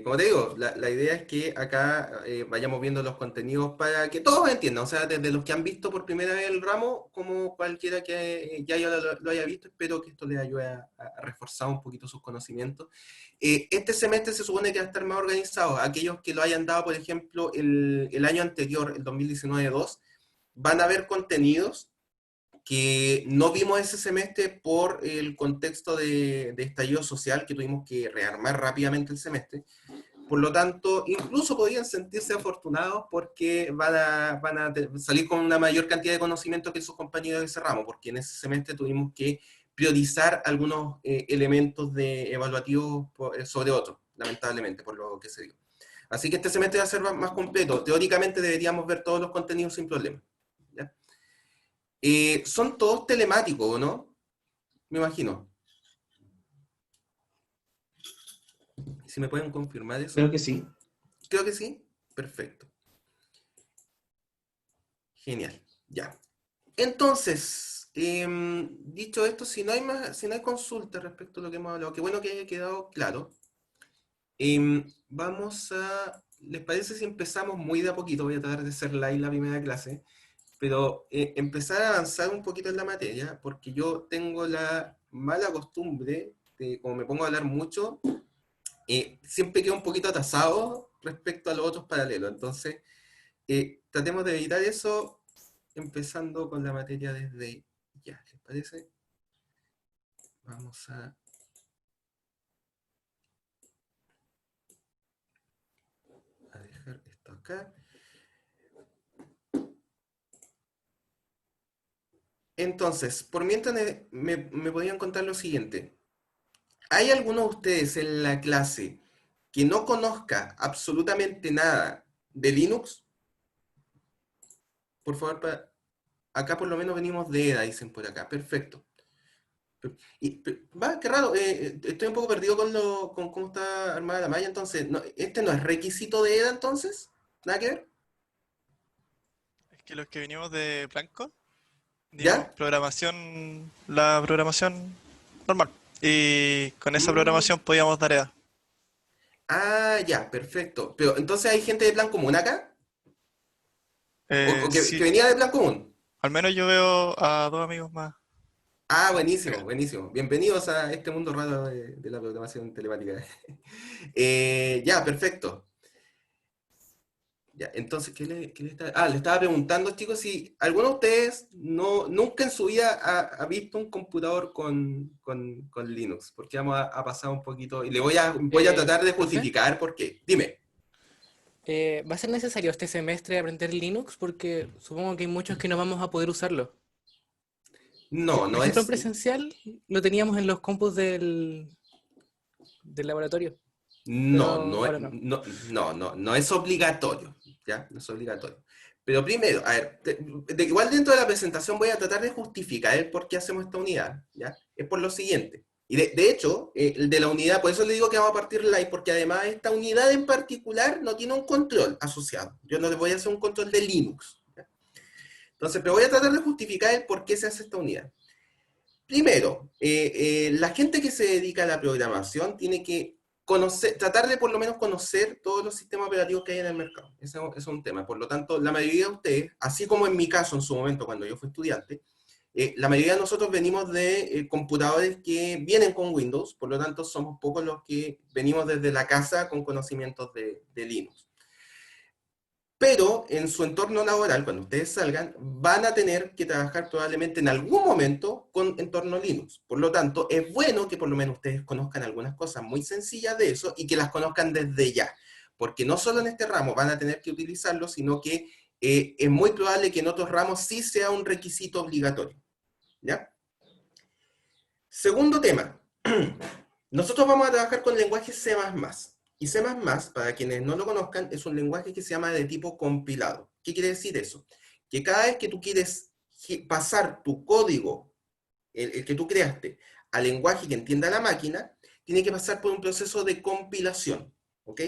Como te digo, la idea es que acá vayamos viendo los contenidos para que todos entiendan, o sea, desde los que han visto por primera vez el ramo, como cualquiera que ya lo haya visto, espero que esto les ayude a reforzar un poquito sus conocimientos. Este semestre se supone que va a estar más organizado. Aquellos que lo hayan dado, por ejemplo, el año anterior, el 2019-2, van a ver contenidos que no vimos ese semestre por el contexto de estallido social, que tuvimos que rearmar rápidamente el semestre. Por lo tanto, incluso podrían sentirse afortunados porque van a salir con una mayor cantidad de conocimiento que sus compañeros de ese ramo, porque en ese semestre tuvimos que priorizar algunos elementos evaluativos sobre otros, lamentablemente, por lo que se dio. Así que este semestre va a ser más completo. Teóricamente deberíamos ver todos los contenidos sin problema, ¿ya? Son todos telemáticos, ¿no? Me imagino. Si me pueden confirmar eso. Creo que sí. Creo que sí. Perfecto. Genial. Ya. Entonces, dicho esto, si no hay consultas respecto a lo que hemos hablado, qué bueno que haya quedado claro. ¿Les parece si empezamos muy de a poquito? Voy a tratar de ser light la primera clase, pero empezar a avanzar un poquito en la materia, porque yo tengo la mala costumbre de, como me pongo a hablar mucho, siempre quedo un poquito atasado respecto a los otros paralelos. Entonces, tratemos de evitar eso, empezando con la materia desde ya, ¿les parece? Vamos a... dejar esto acá. Entonces, por mientras me podían contar lo siguiente. ¿Hay alguno de ustedes en la clase que no conozca absolutamente nada de Linux? Por favor, acá por lo menos venimos de EDA, dicen por acá. Perfecto. Qué raro, estoy un poco perdido con cómo está armada la malla, entonces, ¿este no es requisito de EDA entonces? ¿Nada que ver? Es que los que venimos de Blanco, dimos ¿Ya? programación, la programación normal. Y con esa Mm. programación podíamos dar EDA. Ah, ya, perfecto. Pero entonces hay gente de plan común acá, o que Sí, venía de plan común. al menos yo veo a dos amigos más. Ah, buenísimo, Acá. buenísimo. Bienvenidos a este mundo raro de la programación telemática. Ya, perfecto. Ya, entonces, le estaba preguntando, chicos, si alguno de ustedes nunca en su vida ha visto un computador con Linux, porque vamos a pasar un poquito, y voy a tratar de Profe, justificar por qué. Dime. ¿va a ser necesario este semestre aprender Linux? Porque supongo que hay muchos que no vamos a poder usarlo. No, Por no ejemplo, en es, presencial lo teníamos en los compus del laboratorio, no, pero no, ahora no. no es obligatorio, ¿ya? No es obligatorio. Pero primero, a ver, igual dentro de la presentación voy a tratar de justificar el por qué hacemos esta unidad, ¿ya? Es por lo siguiente. Y de hecho, el de la unidad, por eso le digo que vamos a partir live, porque además esta unidad en particular no tiene un control asociado. Yo no le voy a hacer un control de Linux, ¿ya? Entonces, pero voy a tratar de justificar el por qué se hace esta unidad. Primero, la gente que se dedica a la programación tiene que tratar de por lo menos conocer todos los sistemas operativos que hay en el mercado. Ese es un tema. Por lo tanto, la mayoría de ustedes, así como en mi caso en su momento cuando yo fui estudiante, la mayoría de nosotros venimos de computadores que vienen con Windows, por lo tanto somos pocos los que venimos desde la casa con conocimientos de Linux. Pero en su entorno laboral, cuando ustedes salgan, van a tener que trabajar probablemente en algún momento con entorno Linux. Por lo tanto, es bueno que por lo menos ustedes conozcan algunas cosas muy sencillas de eso y que las conozcan desde ya. Porque no solo en este ramo van a tener que utilizarlo, sino que es muy probable que en otros ramos sí sea un requisito obligatorio. ¿Ya? Segundo tema. Nosotros vamos a trabajar con lenguaje C++. Y C++, para quienes no lo conozcan, es un lenguaje que se llama de tipo compilado. ¿Qué quiere decir eso? Que cada vez que tú quieres pasar tu código, el que tú creaste, al lenguaje que entienda la máquina, tiene que pasar por un proceso de compilación, ¿ok?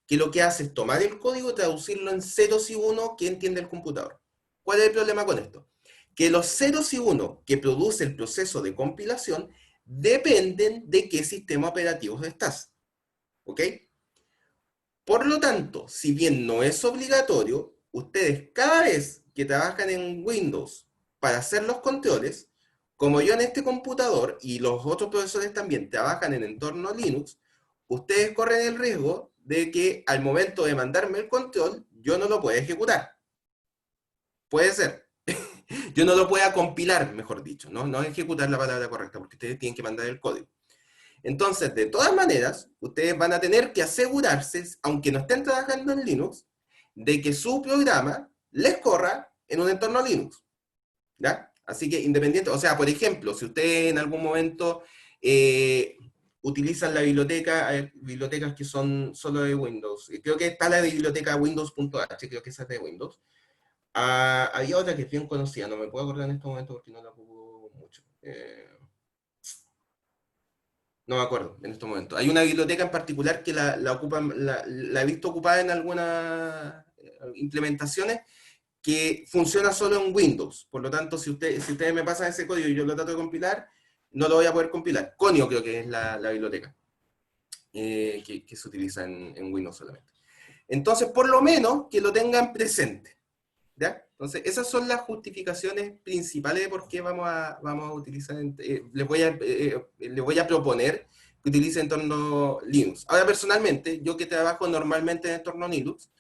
Que lo que hace es tomar el código y traducirlo en ceros y unos que entiende el computador. ¿Cuál es el problema con esto? Que los ceros y unos que produce el proceso de compilación dependen de qué sistema operativo estás, ¿ok? Por lo tanto, si bien no es obligatorio, ustedes cada vez que trabajan en Windows para hacer los controles, como yo en este computador y los otros profesores también trabajan en entorno Linux, ustedes corren el riesgo de que al momento de mandarme el control, yo no lo pueda ejecutar. Puede ser. Yo no lo pueda compilar, mejor dicho, ¿no? No ejecutar la palabra correcta, porque ustedes tienen que mandar el código. Entonces, de todas maneras, ustedes van a tener que asegurarse, aunque no estén trabajando en Linux, de que su programa les corra en un entorno Linux, ¿ya? Así que independiente, o sea, por ejemplo, si ustedes en algún momento utilizan la biblioteca, hay bibliotecas que son solo de Windows, creo que está la biblioteca Windows.h, creo que esa es de Windows. Había otra que es bien conocida, no me puedo acordar en este momento porque no la ocupo mucho. No me acuerdo en este momento. Hay una biblioteca en particular que la ocupan, la he visto ocupada en algunas implementaciones que funciona solo en Windows. Por lo tanto, si ustedes me pasan ese código y yo lo trato de compilar, no lo voy a poder compilar. Conio creo que es la biblioteca que se utiliza en Windows solamente. Entonces, por lo menos que lo tengan presente, ¿ya? Entonces, esas son las justificaciones principales de por qué vamos a utilizar, les voy a proponer que utilicen entorno Linux. Ahora, personalmente, yo que trabajo normalmente en entorno Linux,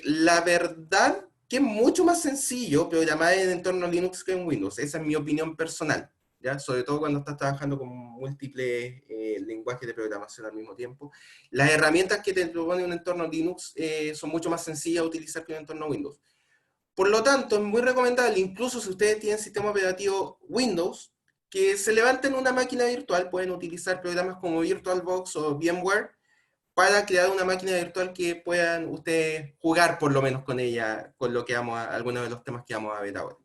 la verdad que es mucho más sencillo programar en entorno Linux que en Windows. Esa es mi opinión personal, ¿ya? Sobre todo cuando estás trabajando con múltiples lenguajes de programación al mismo tiempo. Las herramientas que te propone un entorno Linux son mucho más sencillas de utilizar que un entorno Windows. Por lo tanto, es muy recomendable, incluso si ustedes tienen sistema operativo Windows, que se levanten una máquina virtual, pueden utilizar programas como VirtualBox o VMware para crear una máquina virtual que puedan ustedes jugar por lo menos con ella, con lo que algunos de los temas que vamos a ver ahora.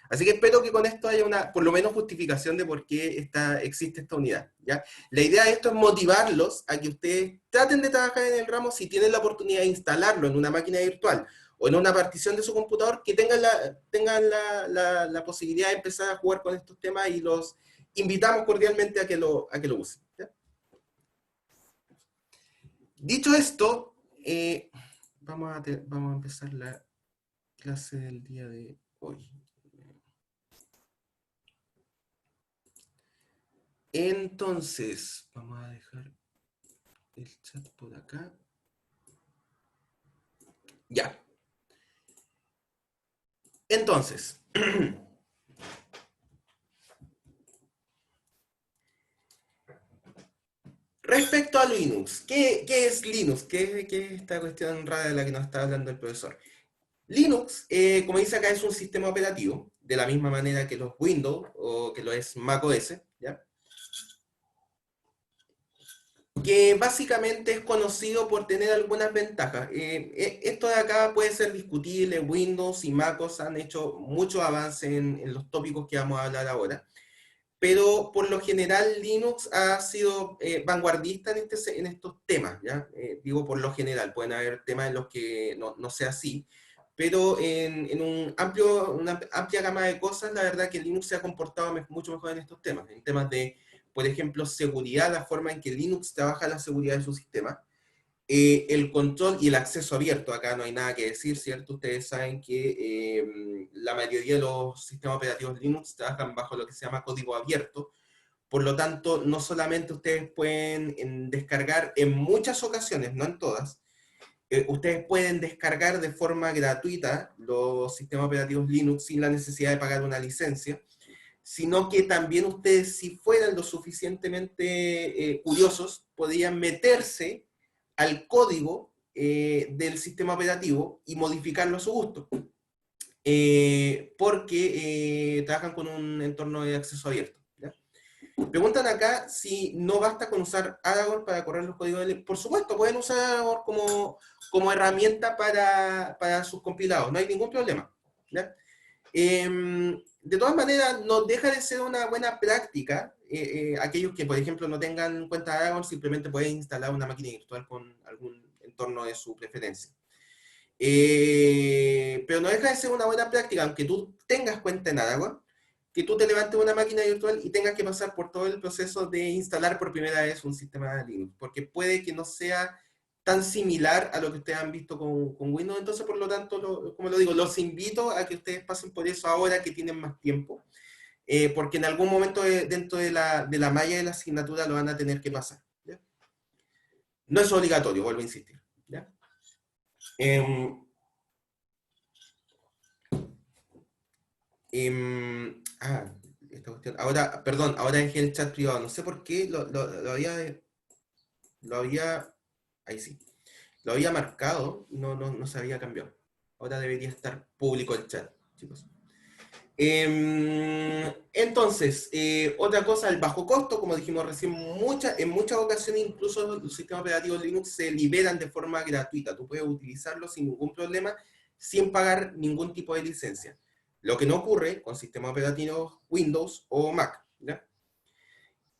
Así que espero que con esto haya una, por lo menos, justificación de por qué existe esta unidad, ¿ya? La idea de esto es motivarlos a que ustedes traten de trabajar en el ramo si tienen la oportunidad de instalarlo en una máquina virtual o en una partición de su computador, que tengan la posibilidad de empezar a jugar con estos temas y los invitamos cordialmente a que lo usen, ¿ya? Dicho esto, vamos a empezar la clase del día de hoy. Entonces, vamos a dejar el chat por acá. Ya. Entonces, respecto a Linux, ¿qué es Linux? ¿Qué es esta cuestión rara de la que nos está hablando el profesor? Linux, como dice acá, es un sistema operativo, de la misma manera que los Windows o que lo es macOS, ¿ya? Que básicamente es conocido por tener algunas ventajas. Esto de acá puede ser discutible. Windows y MacOS han hecho mucho avance en los tópicos que vamos a hablar ahora, pero por lo general Linux ha sido vanguardista en estos temas, ¿ya? Digo por lo general, pueden haber temas en los que no sea así, pero en una amplia gama de cosas, la verdad que Linux se ha comportado mucho mejor en estos temas, en temas de, por ejemplo, seguridad, la forma en que Linux trabaja la seguridad de su sistema, el control y el acceso abierto. Acá no hay nada que decir, ¿cierto? Ustedes saben que la mayoría de los sistemas operativos Linux trabajan bajo lo que se llama código abierto. Por lo tanto, no solamente ustedes pueden descargar en muchas ocasiones, no en todas, ustedes pueden descargar de forma gratuita los sistemas operativos Linux sin la necesidad de pagar una licencia, sino que también ustedes, si fueran lo suficientemente curiosos, podrían meterse al código del sistema operativo y modificarlo a su gusto, porque trabajan con un entorno de acceso abierto, ¿ya? Preguntan acá si no basta con usar Aragorn para correr los códigos de Linux. Por supuesto, pueden usar Aragorn como herramienta para sus compilados, no hay ningún problema, ¿ya? De todas maneras, no deja de ser una buena práctica. Aquellos que, por ejemplo, no tengan cuenta de Aragorn, simplemente pueden instalar una máquina virtual con algún entorno de su preferencia. Pero no deja de ser una buena práctica, aunque tú tengas cuenta en Aragorn, que tú te levantes una máquina virtual y tengas que pasar por todo el proceso de instalar por primera vez un sistema Linux, porque puede que no sea tan similar a lo que ustedes han visto con Windows. Entonces, por lo tanto, como lo digo, los invito a que ustedes pasen por eso ahora que tienen más tiempo, porque en algún momento dentro de la malla de la asignatura lo van a tener que pasar, ¿ya? No es obligatorio, vuelvo a insistir, ¿ya? Esta cuestión. Ahora, perdón, ahora dejé el chat privado. No sé por qué lo había, ahí sí. Lo había marcado y no se había cambiado. Ahora debería estar público el chat, chicos. Entonces, otra cosa, el bajo costo, como dijimos recién, en muchas ocasiones incluso los sistemas operativos Linux se liberan de forma gratuita. Tú puedes utilizarlos sin ningún problema, sin pagar ningún tipo de licencia. Lo que no ocurre con sistemas operativos Windows o Mac, ¿ya?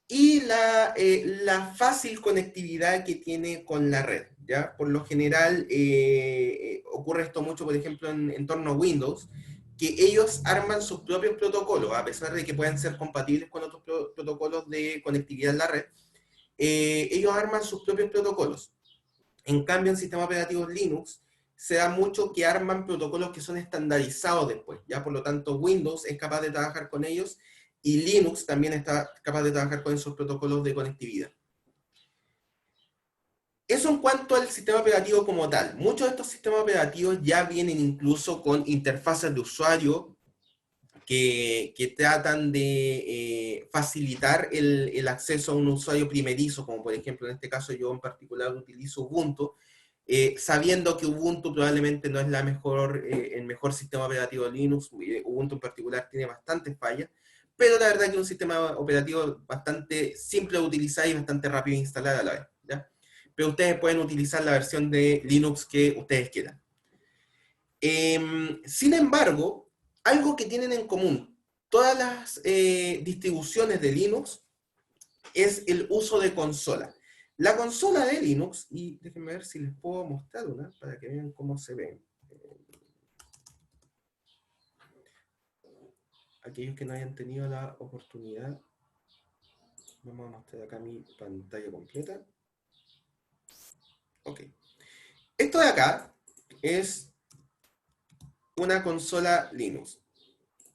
Y la fácil conectividad que tiene con la red, ¿ya? Por lo general ocurre esto mucho, por ejemplo, en entorno Windows, que ellos arman sus propios protocolos, a pesar de que puedan ser compatibles con otros protocolos de conectividad en la red, ellos arman sus propios protocolos. En cambio, en sistemas operativos Linux, se da mucho que arman protocolos que son estandarizados después, ¿ya? Por lo tanto, Windows es capaz de trabajar con ellos y Linux también está capaz de trabajar con esos protocolos de conectividad. Eso en cuanto al sistema operativo como tal. Muchos de estos sistemas operativos ya vienen incluso con interfaces de usuario que tratan de facilitar el acceso a un usuario primerizo, como por ejemplo en este caso yo en particular utilizo Ubuntu, sabiendo que Ubuntu probablemente no es el mejor sistema operativo de Linux. Ubuntu en particular tiene bastantes fallas, pero la verdad que es un sistema operativo bastante simple de utilizar y bastante rápido de instalar a la vez, ¿ya? Pero ustedes pueden utilizar la versión de Linux que ustedes quieran. Sin embargo, algo que tienen en común todas las distribuciones de Linux es el uso de consola. La consola de Linux, y déjenme ver si les puedo mostrar una para que vean cómo se ve. Aquellos que no hayan tenido la oportunidad, vamos a mostrar acá mi pantalla completa. Ok. Esto de acá es una consola Linux,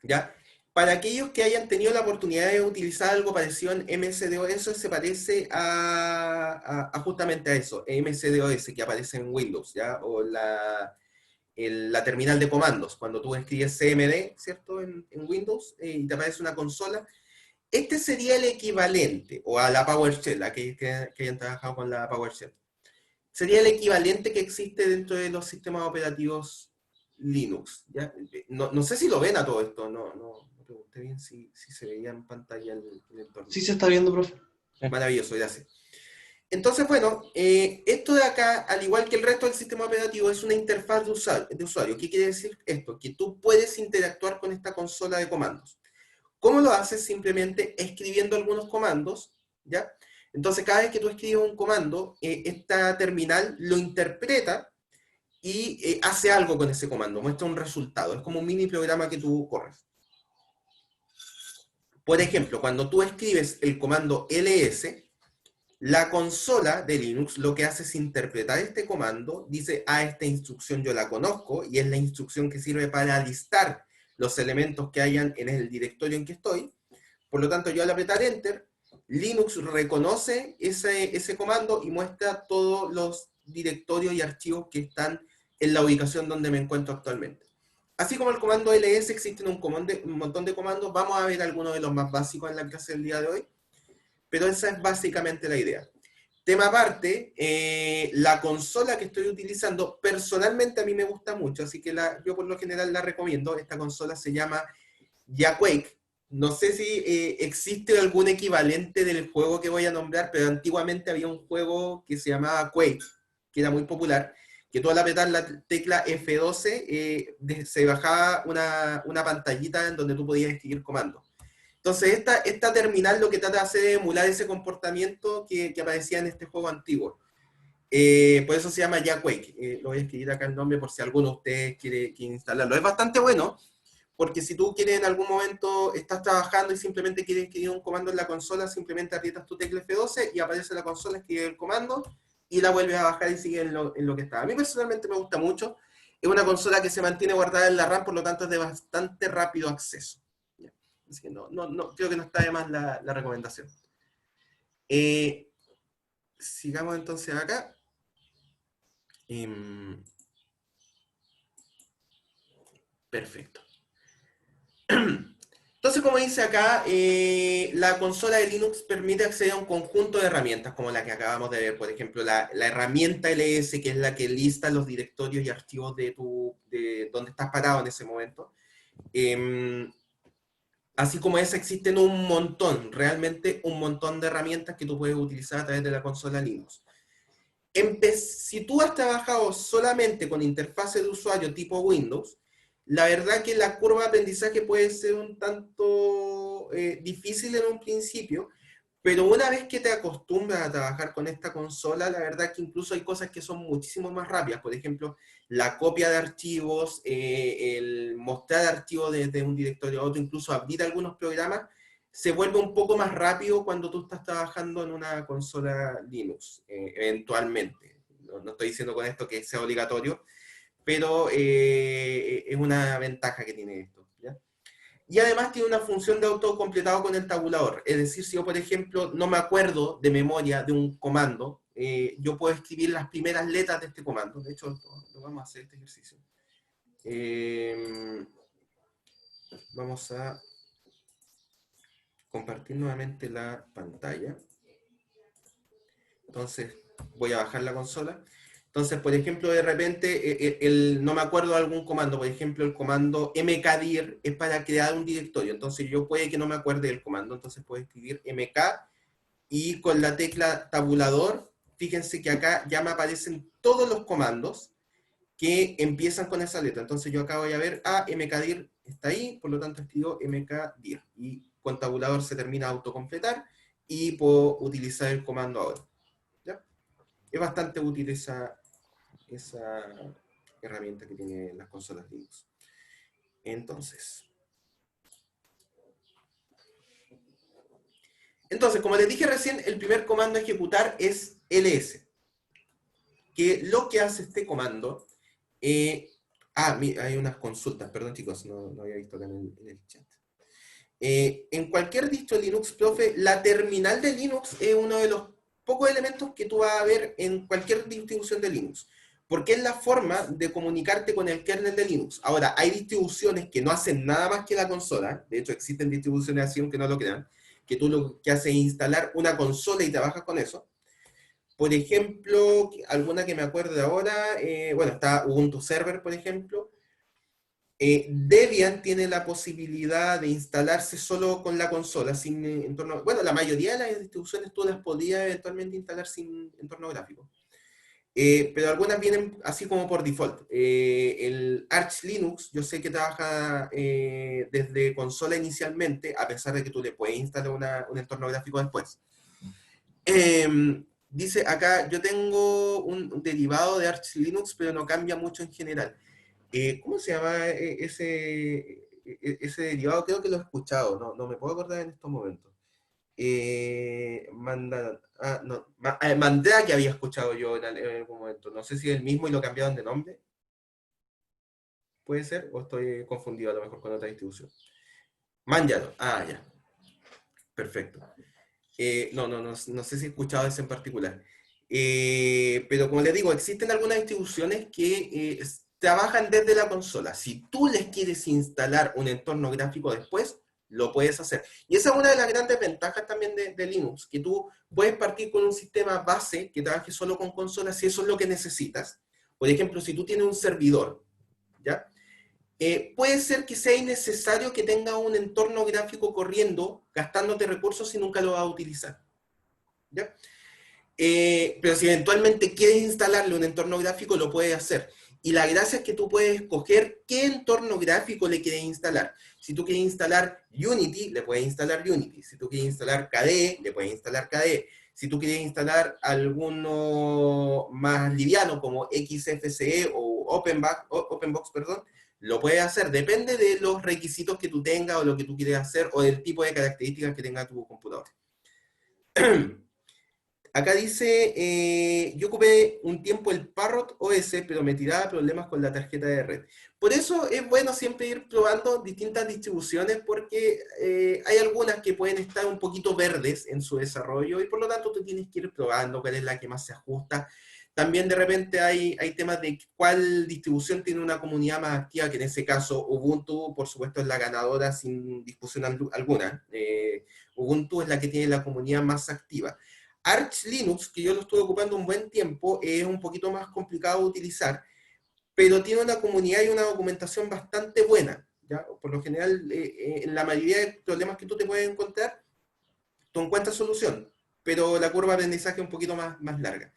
¿ya? Para aquellos que hayan tenido la oportunidad de utilizar algo parecido en MS-DOS, eso se parece a justamente a eso, MS-DOS que aparece en Windows, ¿ya? O la terminal de comandos, cuando tú escribes CMD, ¿cierto? En Windows, y te aparece una consola. Este sería el equivalente, o a la PowerShell, aquellos que hayan trabajado con la PowerShell. Sería el equivalente que existe dentro de los sistemas operativos Linux, ¿ya? No sé si lo ven a todo esto, no pregunté bien si se veía en pantalla el entorno. Sí se está viendo, profe. Maravilloso, gracias. Entonces, bueno, esto de acá, al igual que el resto del sistema operativo, es una interfaz de usuario. ¿Qué quiere decir esto? Que tú puedes interactuar con esta consola de comandos. ¿Cómo lo haces? Simplemente escribiendo algunos comandos, ¿ya? Entonces, cada vez que tú escribes un comando, esta terminal lo interpreta y hace algo con ese comando, muestra un resultado. Es como un mini programa que tú corres. Por ejemplo, cuando tú escribes el comando ls, la consola de Linux lo que hace es interpretar este comando, dice, esta instrucción yo la conozco, y es la instrucción que sirve para listar los elementos que hayan en el directorio en que estoy. Por lo tanto, yo al apretar Enter, Linux reconoce ese comando y muestra todos los directorios y archivos que están en la ubicación donde me encuentro actualmente. Así como el comando ls, existen un montón de comandos. Vamos a ver algunos de los más básicos en la clase del día de hoy, pero esa es básicamente la idea. Tema aparte, la consola que estoy utilizando, personalmente a mí me gusta mucho, así que yo por lo general la recomiendo. Esta consola se llama Yaquake. No sé si existe algún equivalente del juego que voy a nombrar, pero antiguamente había un juego que se llamaba Quake, que era muy popular, que tú al apretar la tecla F12 se bajaba una pantallita en donde tú podías escribir comandos. Entonces esta terminal lo que trata de hacer es emular ese comportamiento que aparecía en este juego antiguo. Por eso se llama Yaquake. Lo voy a escribir acá el nombre por si alguno de ustedes quiere instalarlo. Es bastante bueno, porque si tú quieres en algún momento, estás trabajando y simplemente quieres escribir un comando en la consola, simplemente aprietas tu tecla F12 y aparece la consola, escribe el comando y la vuelves a bajar y sigue en lo que está. A mí personalmente me gusta mucho. Es una consola que se mantiene guardada en la RAM, por lo tanto es de bastante rápido acceso. Así que no, creo que no está de más la recomendación. Sigamos entonces acá. Perfecto. Entonces, como dice acá, la consola de Linux permite acceder a un conjunto de herramientas, como la que acabamos de ver, por ejemplo, la herramienta ls, que es la que lista los directorios y archivos de donde estás parado en ese momento. Así como esa, existen un montón, realmente un montón de herramientas que tú puedes utilizar a través de la consola Linux. Si tú has trabajado solamente con interfase de usuario tipo Windows, la verdad que la curva de aprendizaje puede ser un tanto difícil en un principio, pero una vez que te acostumbras a trabajar con esta consola, la verdad que incluso hay cosas que son muchísimo más rápidas. Por ejemplo, la copia de archivos, el mostrar archivos desde un directorio a otro, incluso abrir algunos programas, se vuelve un poco más rápido cuando tú estás trabajando en una consola Linux, eventualmente. No estoy diciendo con esto que sea obligatorio, pero es una ventaja que tiene esto, ¿ya? Y además tiene una función de autocompletado con el tabulador. Es decir, si yo, por ejemplo, no me acuerdo de memoria de un comando, yo puedo escribir las primeras letras de este comando. De hecho, lo vamos a hacer este ejercicio. vamos a compartir nuevamente la pantalla. Entonces, voy a bajar la consola. Entonces, por ejemplo, de repente, no me acuerdo de algún comando. Por ejemplo, el comando mkdir es para crear un directorio. Entonces, yo puede que no me acuerde del comando. Entonces, puedo escribir mk y con la tecla tabulador, fíjense que acá ya me aparecen todos los comandos que empiezan con esa letra. Entonces, yo acá voy a ver, mkdir está ahí, por lo tanto, escribo mkdir. Y con tabulador se termina de autocompletar y puedo utilizar el comando ahora. ¿Ya? Es bastante útil esa herramienta que tienen las consolas Linux. Entonces, como les dije recién, el primer comando a ejecutar es ls. Que lo que hace este comando... hay unas consultas, perdón chicos, no había visto acá en el chat. En cualquier distro Linux, profe, la terminal de Linux es uno de los pocos elementos que tú vas a ver en cualquier distribución de Linux, porque es la forma de comunicarte con el kernel de Linux. Ahora, hay distribuciones que no hacen nada más que la consola, de hecho existen distribuciones así, aunque no lo crean, que tú lo que haces es instalar una consola y trabajas con eso. Por ejemplo, alguna que me acuerdo ahora, bueno, está Ubuntu Server, por ejemplo. Debian tiene la posibilidad de instalarse solo con la consola, sin entorno. Bueno, la mayoría de las distribuciones tú las podías eventualmente instalar sin entorno gráfico. Pero algunas vienen así como por default. El Arch Linux, yo sé que trabaja desde consola inicialmente, a pesar de que tú le puedes instalar un entorno gráfico después. Dice acá, yo tengo un derivado de Arch Linux, pero no cambia mucho en general. ¿Cómo se llama ese derivado? Creo que lo he escuchado, no me puedo acordar en estos momentos. Mandrea, que había escuchado yo en algún momento. No sé si es el mismo y lo cambiaron de nombre. ¿Puede ser? ¿O estoy confundido a lo mejor con otra distribución? Manjaro. Ya. Perfecto. No sé si he escuchado ese en particular. Pero como les digo, existen algunas distribuciones que trabajan desde la consola. Si tú les quieres instalar un entorno gráfico después, lo puedes hacer. Y esa es una de las grandes ventajas también de Linux, que tú puedes partir con un sistema base que trabaje solo con consolas si eso es lo que necesitas. Por ejemplo, si tú tienes un servidor, ¿ya? Puede ser que sea innecesario que tenga un entorno gráfico corriendo, gastándote recursos si nunca lo vas a utilizar. ¿Ya? Pero si eventualmente quieres instalarle un entorno gráfico, lo puedes hacer. Y la gracia es que tú puedes escoger qué entorno gráfico le quieres instalar. Si tú quieres instalar Unity, le puedes instalar Unity. Si tú quieres instalar KDE, le puedes instalar KDE. Si tú quieres instalar alguno más liviano como XFCE o OpenBox, lo puedes hacer. Depende de los requisitos que tú tengas o lo que tú quieres hacer o del tipo de características que tenga tu computador. Acá dice, yo ocupé un tiempo el Parrot OS, pero me tiraba problemas con la tarjeta de red. Por eso es bueno siempre ir probando distintas distribuciones, porque hay algunas que pueden estar un poquito verdes en su desarrollo, y por lo tanto tú tienes que ir probando cuál es la que más se ajusta. También de repente hay temas de cuál distribución tiene una comunidad más activa, que en ese caso Ubuntu, por supuesto, es la ganadora sin discusión alguna. Ubuntu es la que tiene la comunidad más activa. Arch Linux, que yo lo estuve ocupando un buen tiempo, es un poquito más complicado de utilizar, pero tiene una comunidad y una documentación bastante buena, ¿ya? Por lo general, en la mayoría de problemas que tú te puedes encontrar, tú encuentras solución, pero la curva de aprendizaje es un poquito más larga.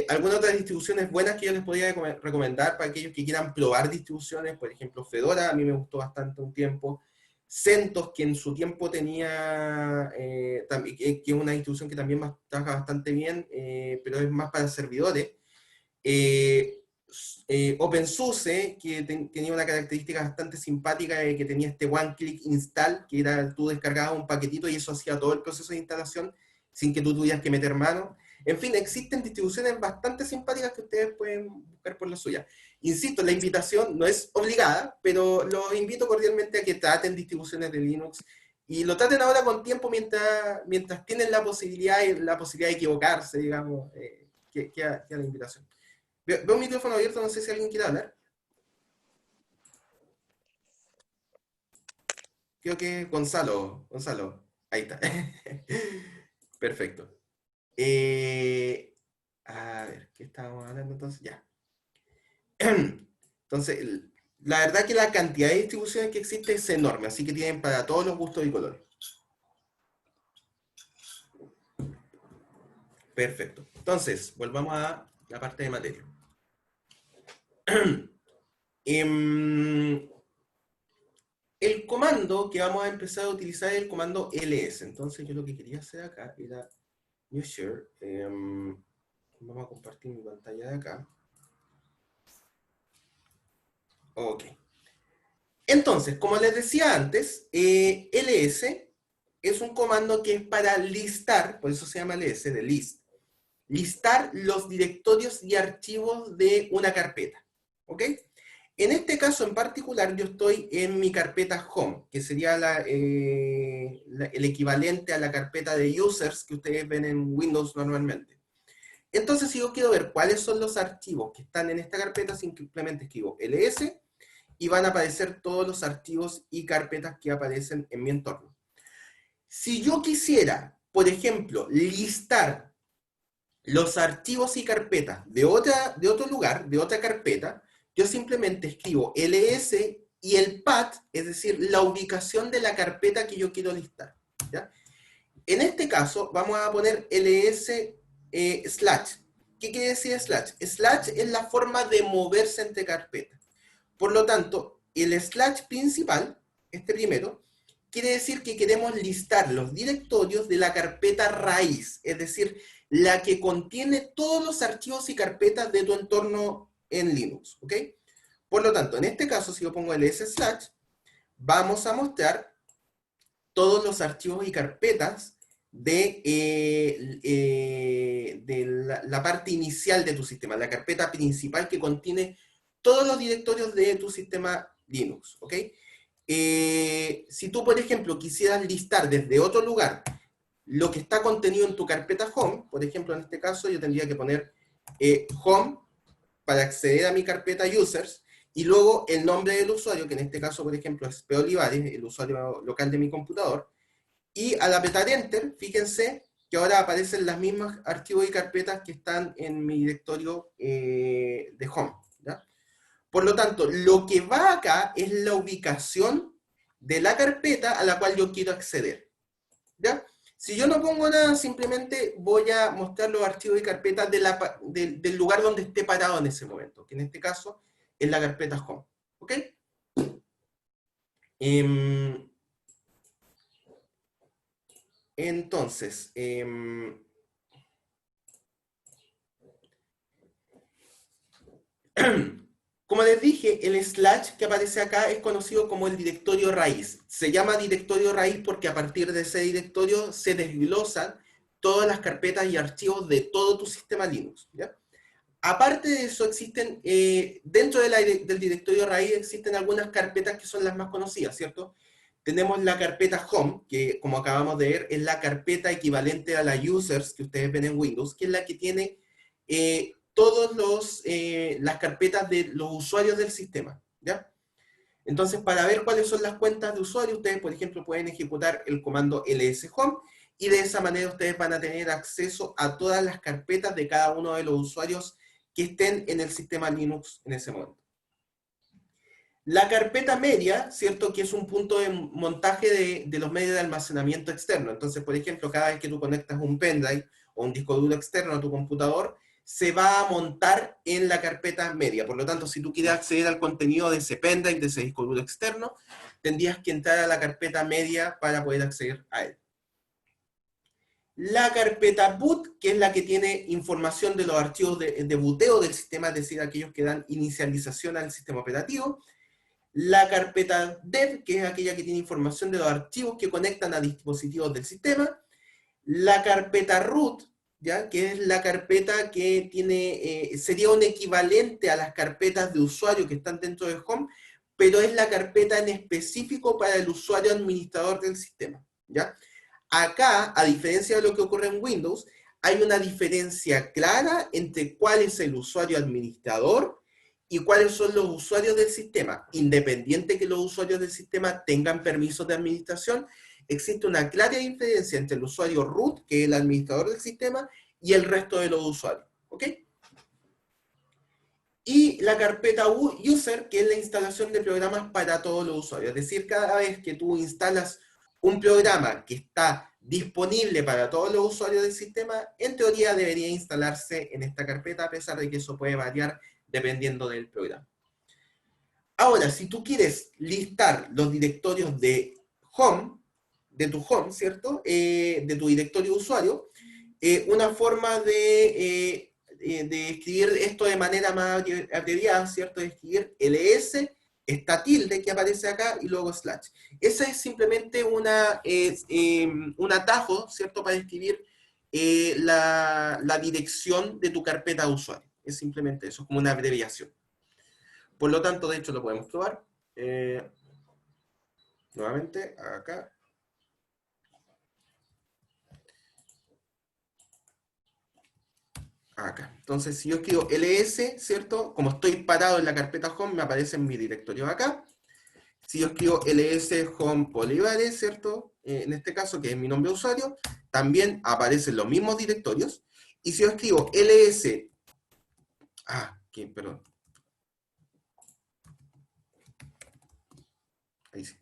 Algunas otras distribuciones buenas que yo les podría recomendar para aquellos que quieran probar distribuciones, por ejemplo, Fedora, a mí me gustó bastante un tiempo. CentOS, que en su tiempo tenía, que es una distribución que también trabaja bastante bien, pero es más para servidores. OpenSUSE, que tenía una característica bastante simpática, que tenía este one-click install, que era tú descargabas un paquetito y eso hacía todo el proceso de instalación sin que tú tuvieras que meter mano. En fin, existen distribuciones bastante simpáticas que ustedes pueden buscar por la suya. Insisto, la invitación no es obligada, pero los invito cordialmente a que traten distribuciones de Linux y lo traten ahora con tiempo mientras tienen la posibilidad de equivocarse, digamos, queda la invitación. Veo un micrófono abierto, no sé si alguien quiere hablar. Creo que Gonzalo, ahí está. Perfecto. A ver, ¿qué estábamos hablando entonces? Ya. Entonces, la verdad que la cantidad de distribuciones que existe es enorme, así que tienen para todos los gustos y colores. Perfecto. Entonces, volvamos a la parte de materia. El comando que vamos a empezar a utilizar es el comando ls. Entonces, yo lo que quería hacer acá era new share. Vamos a compartir mi pantalla de acá. Ok. Entonces, como les decía antes, ls es un comando que es para listar, por eso se llama ls, de list, listar los directorios y archivos de una carpeta. ¿Ok? En este caso en particular, yo estoy en mi carpeta home, que sería el equivalente a la carpeta de users que ustedes ven en Windows normalmente. Entonces, si yo quiero ver cuáles son los archivos que están en esta carpeta, simplemente escribo ls y van a aparecer todos los archivos y carpetas que aparecen en mi entorno. Si yo quisiera, por ejemplo, listar los archivos y carpetas de otro lugar, de otra carpeta, yo simplemente escribo ls y el path, es decir, la ubicación de la carpeta que yo quiero listar. ¿Ya? En este caso, vamos a poner ls slash. ¿Qué quiere decir slash? Slash es la forma de moverse entre carpetas. Por lo tanto, el slash principal, este primero, quiere decir que queremos listar los directorios de la carpeta raíz, es decir, la que contiene todos los archivos y carpetas de tu entorno en Linux, ¿ok? Por lo tanto, en este caso, si yo pongo ls slash, vamos a mostrar todos los archivos y carpetas de la parte inicial de tu sistema, la carpeta principal que contiene todos los directorios de tu sistema Linux, ¿ok? Si tú, por ejemplo, quisieras listar desde otro lugar lo que está contenido en tu carpeta home, por ejemplo, en este caso yo tendría que poner home para acceder a mi carpeta users, y luego el nombre del usuario, que en este caso, por ejemplo, es P. Olivares, el usuario local de mi computador, y al apretar Enter, fíjense que ahora aparecen las mismas archivos y carpetas que están en mi directorio de home, ¿ya? Por lo tanto, lo que va acá es la ubicación de la carpeta a la cual yo quiero acceder, ¿ya? Si yo no pongo nada, simplemente voy a mostrar los archivos y carpetas del lugar donde esté parado en ese momento, que en este caso es la carpeta home, ¿ok? Entonces, como les dije, el slash que aparece acá es conocido como el directorio raíz. Se llama directorio raíz porque a partir de ese directorio se desglosan todas las carpetas y archivos de todo tu sistema Linux, ¿ya? Aparte de eso, existen, dentro del directorio raíz existen algunas carpetas que son las más conocidas, ¿cierto? Tenemos la carpeta home, que como acabamos de ver, es la carpeta equivalente a la users que ustedes ven en Windows, que es la que tiene todas las carpetas de los usuarios del sistema, ¿ya? Entonces, para ver cuáles son las cuentas de usuario, ustedes, por ejemplo, pueden ejecutar el comando lshome, y de esa manera ustedes van a tener acceso a todas las carpetas de cada uno de los usuarios que estén en el sistema Linux en ese momento. La carpeta media, ¿cierto? Que es un punto de montaje de los medios de almacenamiento externo. Entonces, por ejemplo, cada vez que tú conectas un pendrive o un disco duro externo a tu computador, se va a montar en la carpeta media. Por lo tanto, si tú quieres acceder al contenido de ese pendrive, de ese disco duro externo, tendrías que entrar a la carpeta media para poder acceder a él. La carpeta boot, que es la que tiene información de los archivos de booteo del sistema, es decir, aquellos que dan inicialización al sistema operativo. La carpeta dev, que es aquella que tiene información de los archivos que conectan a dispositivos del sistema. La carpeta root, ¿ya? Que es la carpeta que tiene, sería un equivalente a las carpetas de usuario que están dentro de home, pero es la carpeta en específico para el usuario administrador del sistema, ¿ya? Acá, a diferencia de lo que ocurre en Windows, hay una diferencia clara entre cuál es el usuario administrador y cuáles son los usuarios del sistema. Independiente que los usuarios del sistema tengan permisos de administración, existe una clara diferencia entre el usuario root, que es el administrador del sistema, y el resto de los usuarios. ¿Ok? Y la carpeta user, que es la instalación de programas para todos los usuarios. Es decir, cada vez que tú instalas un programa que está disponible para todos los usuarios del sistema, en teoría debería instalarse en esta carpeta, a pesar de que eso puede variar dependiendo del programa. Ahora, si tú quieres listar los directorios de home, de tu home, ¿cierto? De tu directorio de usuario, una forma de escribir esto de manera más abreviada, ¿cierto? De escribir ls, esta tilde que aparece acá y luego slash. Ese es simplemente un atajo, ¿cierto? Para escribir la dirección de tu carpeta de usuario. Es simplemente eso, como una abreviación. Por lo tanto, de hecho, lo podemos probar. Nuevamente, acá. Acá. Entonces, si yo escribo ls, ¿cierto? Como estoy parado en la carpeta home, me aparece en mi directorio acá. Si yo escribo ls home Polivares, ¿cierto? En este caso, que es mi nombre de usuario, también aparecen los mismos directorios. Y si yo escribo ls... perdón. Ahí sí.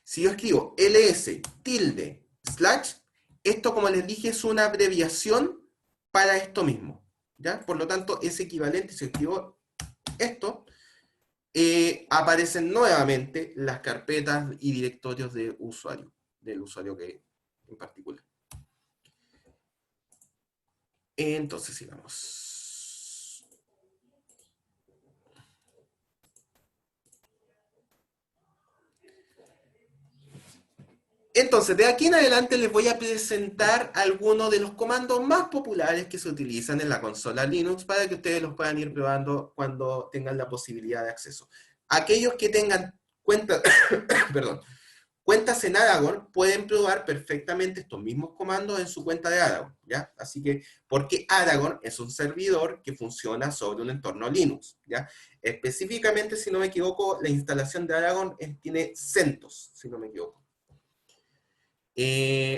Si yo escribo ls tilde slash, esto, como les dije, es una abreviación para esto mismo, ¿ya? Por lo tanto, es equivalente. Si escribo esto, aparecen nuevamente las carpetas y directorios de usuario, del usuario que en particular. Entonces, sigamos. Entonces, de aquí en adelante les voy a presentar algunos de los comandos más populares que se utilizan en la consola Linux para que ustedes los puedan ir probando cuando tengan la posibilidad de acceso. Aquellos que tengan cuentas, perdón, cuentas en Aragon pueden probar perfectamente estos mismos comandos en su cuenta de Aragon, ¿ya? Así que, porque Aragon es un servidor que funciona sobre un entorno Linux, ¿ya? Específicamente, si no me equivoco, la instalación de Aragon tiene CentOS, si no me equivoco.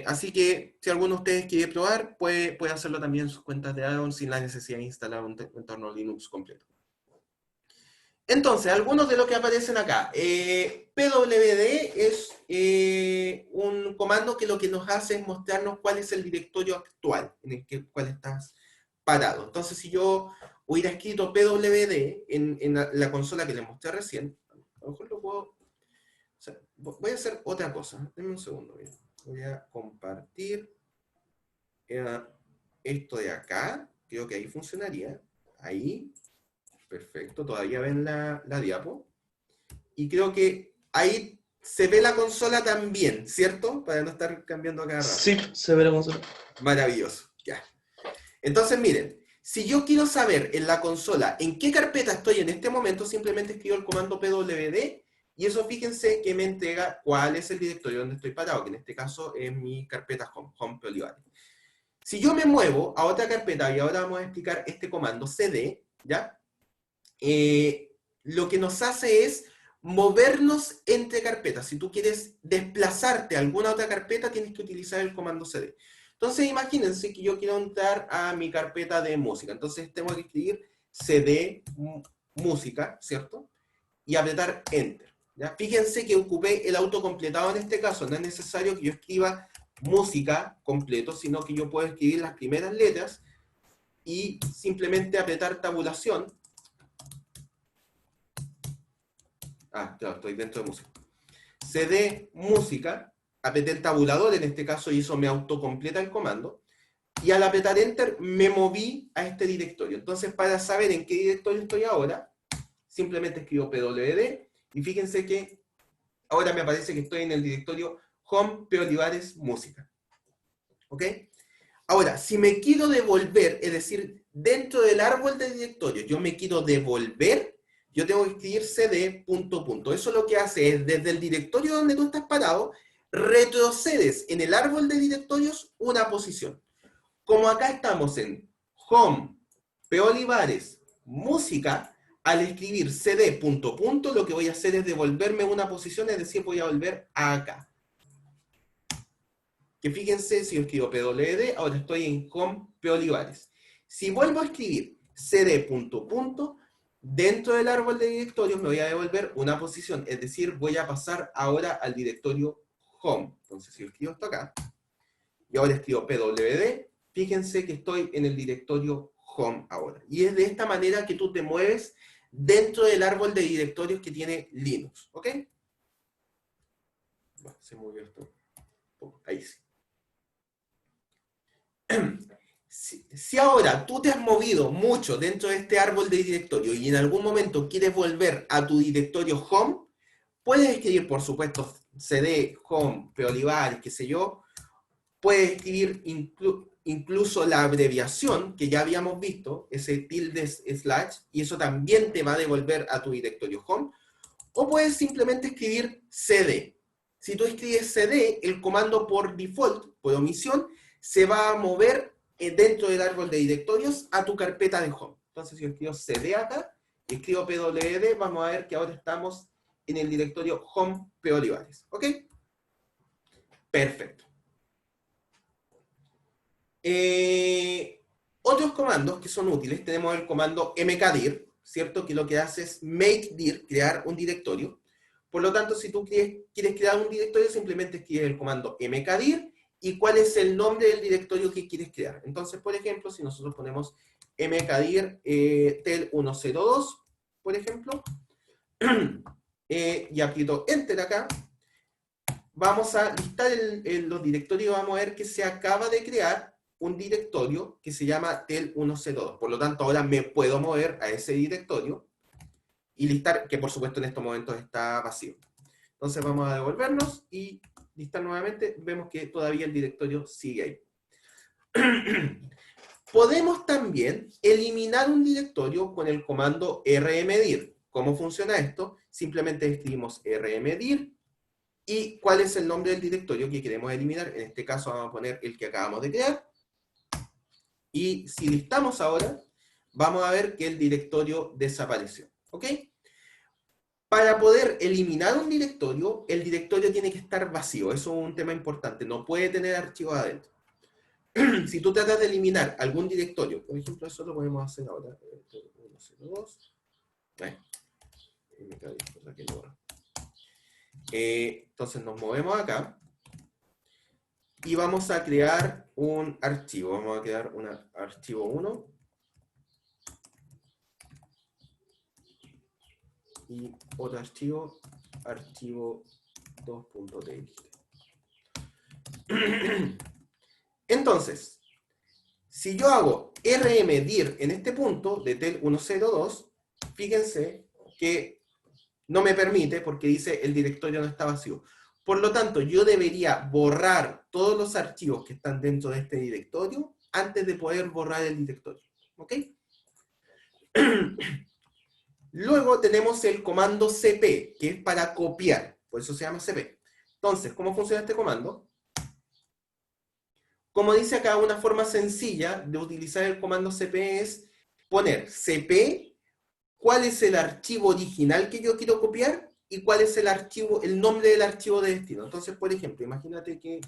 Así que si alguno de ustedes quiere probar, puede hacerlo también en sus cuentas de Aragon sin la necesidad de instalar un entorno Linux completo. Entonces, algunos de los que aparecen acá. pwd es un comando que lo que nos hace es mostrarnos cuál es el directorio actual en el cual estás parado. Entonces, si yo hubiera escrito pwd en la consola que les mostré recién, a lo mejor lo puedo... O sea, voy a hacer otra cosa. Denme un segundo. Bien. Voy a compartir esto de acá. Creo que ahí funcionaría. Ahí. Perfecto. Todavía ven la diapo. Y creo que ahí se ve la consola también, ¿cierto? Para no estar cambiando cada rato. Sí, se ve la consola. Maravilloso. Ya. Entonces, miren. Si yo quiero saber en la consola en qué carpeta estoy en este momento, simplemente escribo el comando pwd. Y eso, fíjense que me entrega cuál es el directorio donde estoy parado, que en este caso es mi carpeta home Polivares. Si yo me muevo a otra carpeta, y ahora vamos a explicar este comando cd, ¿ya? Lo que nos hace es movernos entre carpetas. Si tú quieres desplazarte a alguna otra carpeta, tienes que utilizar el comando cd. Entonces, imagínense que yo quiero entrar a mi carpeta de música. Entonces, tengo que escribir cd música, ¿cierto? Y apretar enter. ¿Ya? Fíjense que ocupé el autocompletado en este caso. No es necesario que yo escriba música completo, sino que yo puedo escribir las primeras letras y simplemente apretar tabulación. Claro, estoy dentro de música. cd música, apreté el tabulador en este caso y eso me autocompleta el comando. Y al apretar enter me moví a este directorio. Entonces, para saber en qué directorio estoy ahora, simplemente escribo pwd. Y fíjense que ahora me aparece que estoy en el directorio home Polivares música. ¿Ok? Ahora, si me quiero devolver, es decir, dentro del árbol de directorio, yo me quiero devolver, yo tengo que escribir cd ... Eso lo que hace es, desde el directorio donde tú estás parado, retrocedes en el árbol de directorios una posición. Como acá estamos en home Polivares música, al escribir cd punto punto, lo que voy a hacer es devolverme una posición, es decir, voy a volver a acá. Que fíjense, si yo escribo pwd, ahora estoy en home P. Olivares. Si vuelvo a escribir cd punto punto, dentro del árbol de directorios me voy a devolver una posición, es decir, voy a pasar ahora al directorio home. Entonces, si yo escribo esto acá, y ahora escribo pwd, fíjense que estoy en el directorio home ahora. Y es de esta manera que tú te mueves dentro del árbol de directorios que tiene Linux, ¿ok? Bueno, se movió esto. Ahí sí. Si ahora tú te has movido mucho dentro de este árbol de directorio y en algún momento quieres volver a tu directorio home, puedes escribir, por supuesto, cd, home, P. Olivares, qué sé yo. Puedes escribir incluso la abreviación que ya habíamos visto, ese tilde slash, y eso también te va a devolver a tu directorio home. O puedes simplemente escribir cd. Si tú escribes cd, el comando por default, por omisión, se va a mover dentro del árbol de directorios a tu carpeta de home. Entonces, si yo escribo cd acá, y escribo pwd, vamos a ver que ahora estamos en el directorio home P. Olivares. ¿Ok? Perfecto. Otros comandos que son útiles, tenemos el comando mkdir, ¿cierto? Que lo que hace es make dir, crear un directorio. Por lo tanto, si tú quieres crear un directorio, simplemente escribes el comando mkdir y cuál es el nombre del directorio que quieres crear. Entonces, por ejemplo, si nosotros ponemos mkdir tel102, por ejemplo, y aprieto Enter acá, vamos a listar los directorios y vamos a ver que se acaba de crear un directorio que se llama tel102. Por lo tanto, ahora me puedo mover a ese directorio y listar, que por supuesto en estos momentos está vacío. Entonces vamos a devolvernos y listar nuevamente. Vemos que todavía el directorio sigue ahí. Podemos también eliminar un directorio con el comando rmdir. ¿Cómo funciona esto? Simplemente escribimos rmdir y cuál es el nombre del directorio que queremos eliminar. En este caso vamos a poner el que acabamos de crear. Y si listamos ahora, vamos a ver que el directorio desapareció. ¿Ok? Para poder eliminar un directorio, el directorio tiene que estar vacío. Eso es un tema importante. No puede tener archivos adentro. Si tú tratas de eliminar algún directorio, por ejemplo, eso lo podemos hacer ahora. Entonces nos movemos acá. Y vamos a crear un archivo. Vamos a crear un archivo 1. Y otro archivo, archivo 2.txt. Entonces, si yo hago rmdir en este punto de tel102, fíjense que no me permite porque dice el directorio no está vacío. Por lo tanto, yo debería borrar todos los archivos que están dentro de este directorio antes de poder borrar el directorio. ¿Ok? Luego tenemos el comando cp, que es para copiar. Por eso se llama cp. Entonces, ¿cómo funciona este comando? Como dice acá, una forma sencilla de utilizar el comando cp es poner cp, cuál es el archivo original que yo quiero copiar, y cuál es el nombre del archivo de destino. Entonces, por ejemplo, imagínate que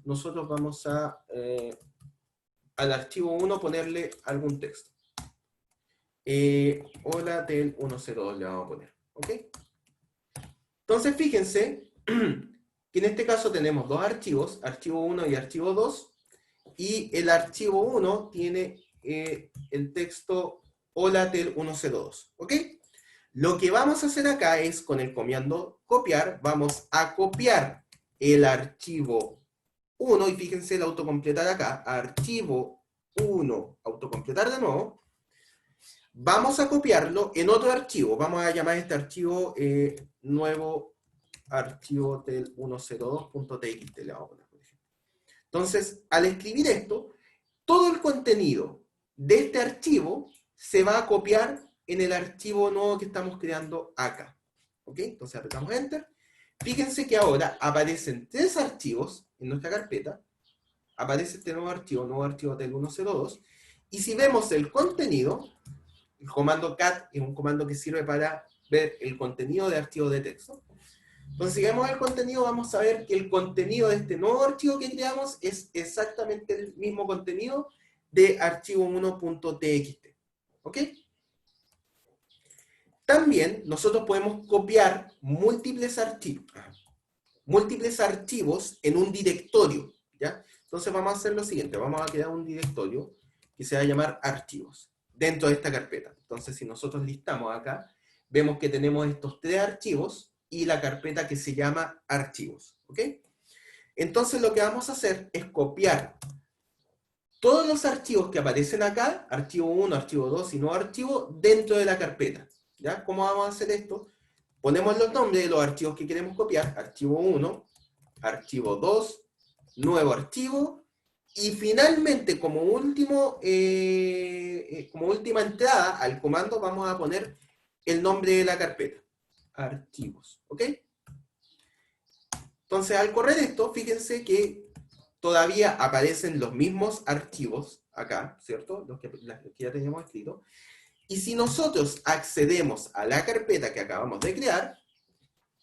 nosotros vamos a al archivo 1 ponerle algún texto. Hola tel102 le vamos a poner. ¿Ok? Entonces, fíjense que en este caso tenemos dos archivos, archivo 1 y archivo 2, y el archivo 1 tiene el texto hola tel102. ¿Ok? Lo que vamos a hacer acá es, con el comando copiar, vamos a copiar el archivo 1, y fíjense el autocompletar acá, archivo 1, autocompletar de nuevo. Vamos a copiarlo en otro archivo, vamos a llamar este archivo nuevo archivo tel102.txt, le vamos a poner, por ejemplo. Entonces, al escribir esto, todo el contenido de este archivo se va a copiar en el archivo nuevo que estamos creando acá. ¿Ok? Entonces apretamos Enter. Fíjense que ahora aparecen tres archivos en nuestra carpeta. Aparece este nuevo archivo tel102. Y si vemos el contenido, El comando cat es un comando que sirve para ver el contenido de archivos de texto. Entonces, si vemos el contenido, vamos a ver que el contenido de este nuevo archivo que creamos es exactamente el mismo contenido de archivo1.txt. ¿Ok? También nosotros podemos copiar múltiples archivos en un directorio, ¿ya? Entonces vamos a hacer lo siguiente, vamos a crear un directorio que se va a llamar archivos, dentro de esta carpeta. Entonces si nosotros listamos acá, vemos que tenemos estos 3 archivos y la carpeta que se llama archivos, ¿ok? Entonces lo que vamos a hacer es copiar todos los archivos que aparecen acá, archivo 1, archivo 2 y nuevo archivo, dentro de la carpeta, ¿ya? ¿Cómo vamos a hacer esto? Ponemos los nombres de los archivos que queremos copiar, archivo 1, archivo 2, nuevo archivo, y finalmente, como última entrada al comando, vamos a poner el nombre de la carpeta, archivos, ¿ok? Entonces, al correr esto, fíjense que todavía aparecen los mismos archivos acá, ¿cierto? Los que ya teníamos escrito. Y si nosotros accedemos a la carpeta que acabamos de crear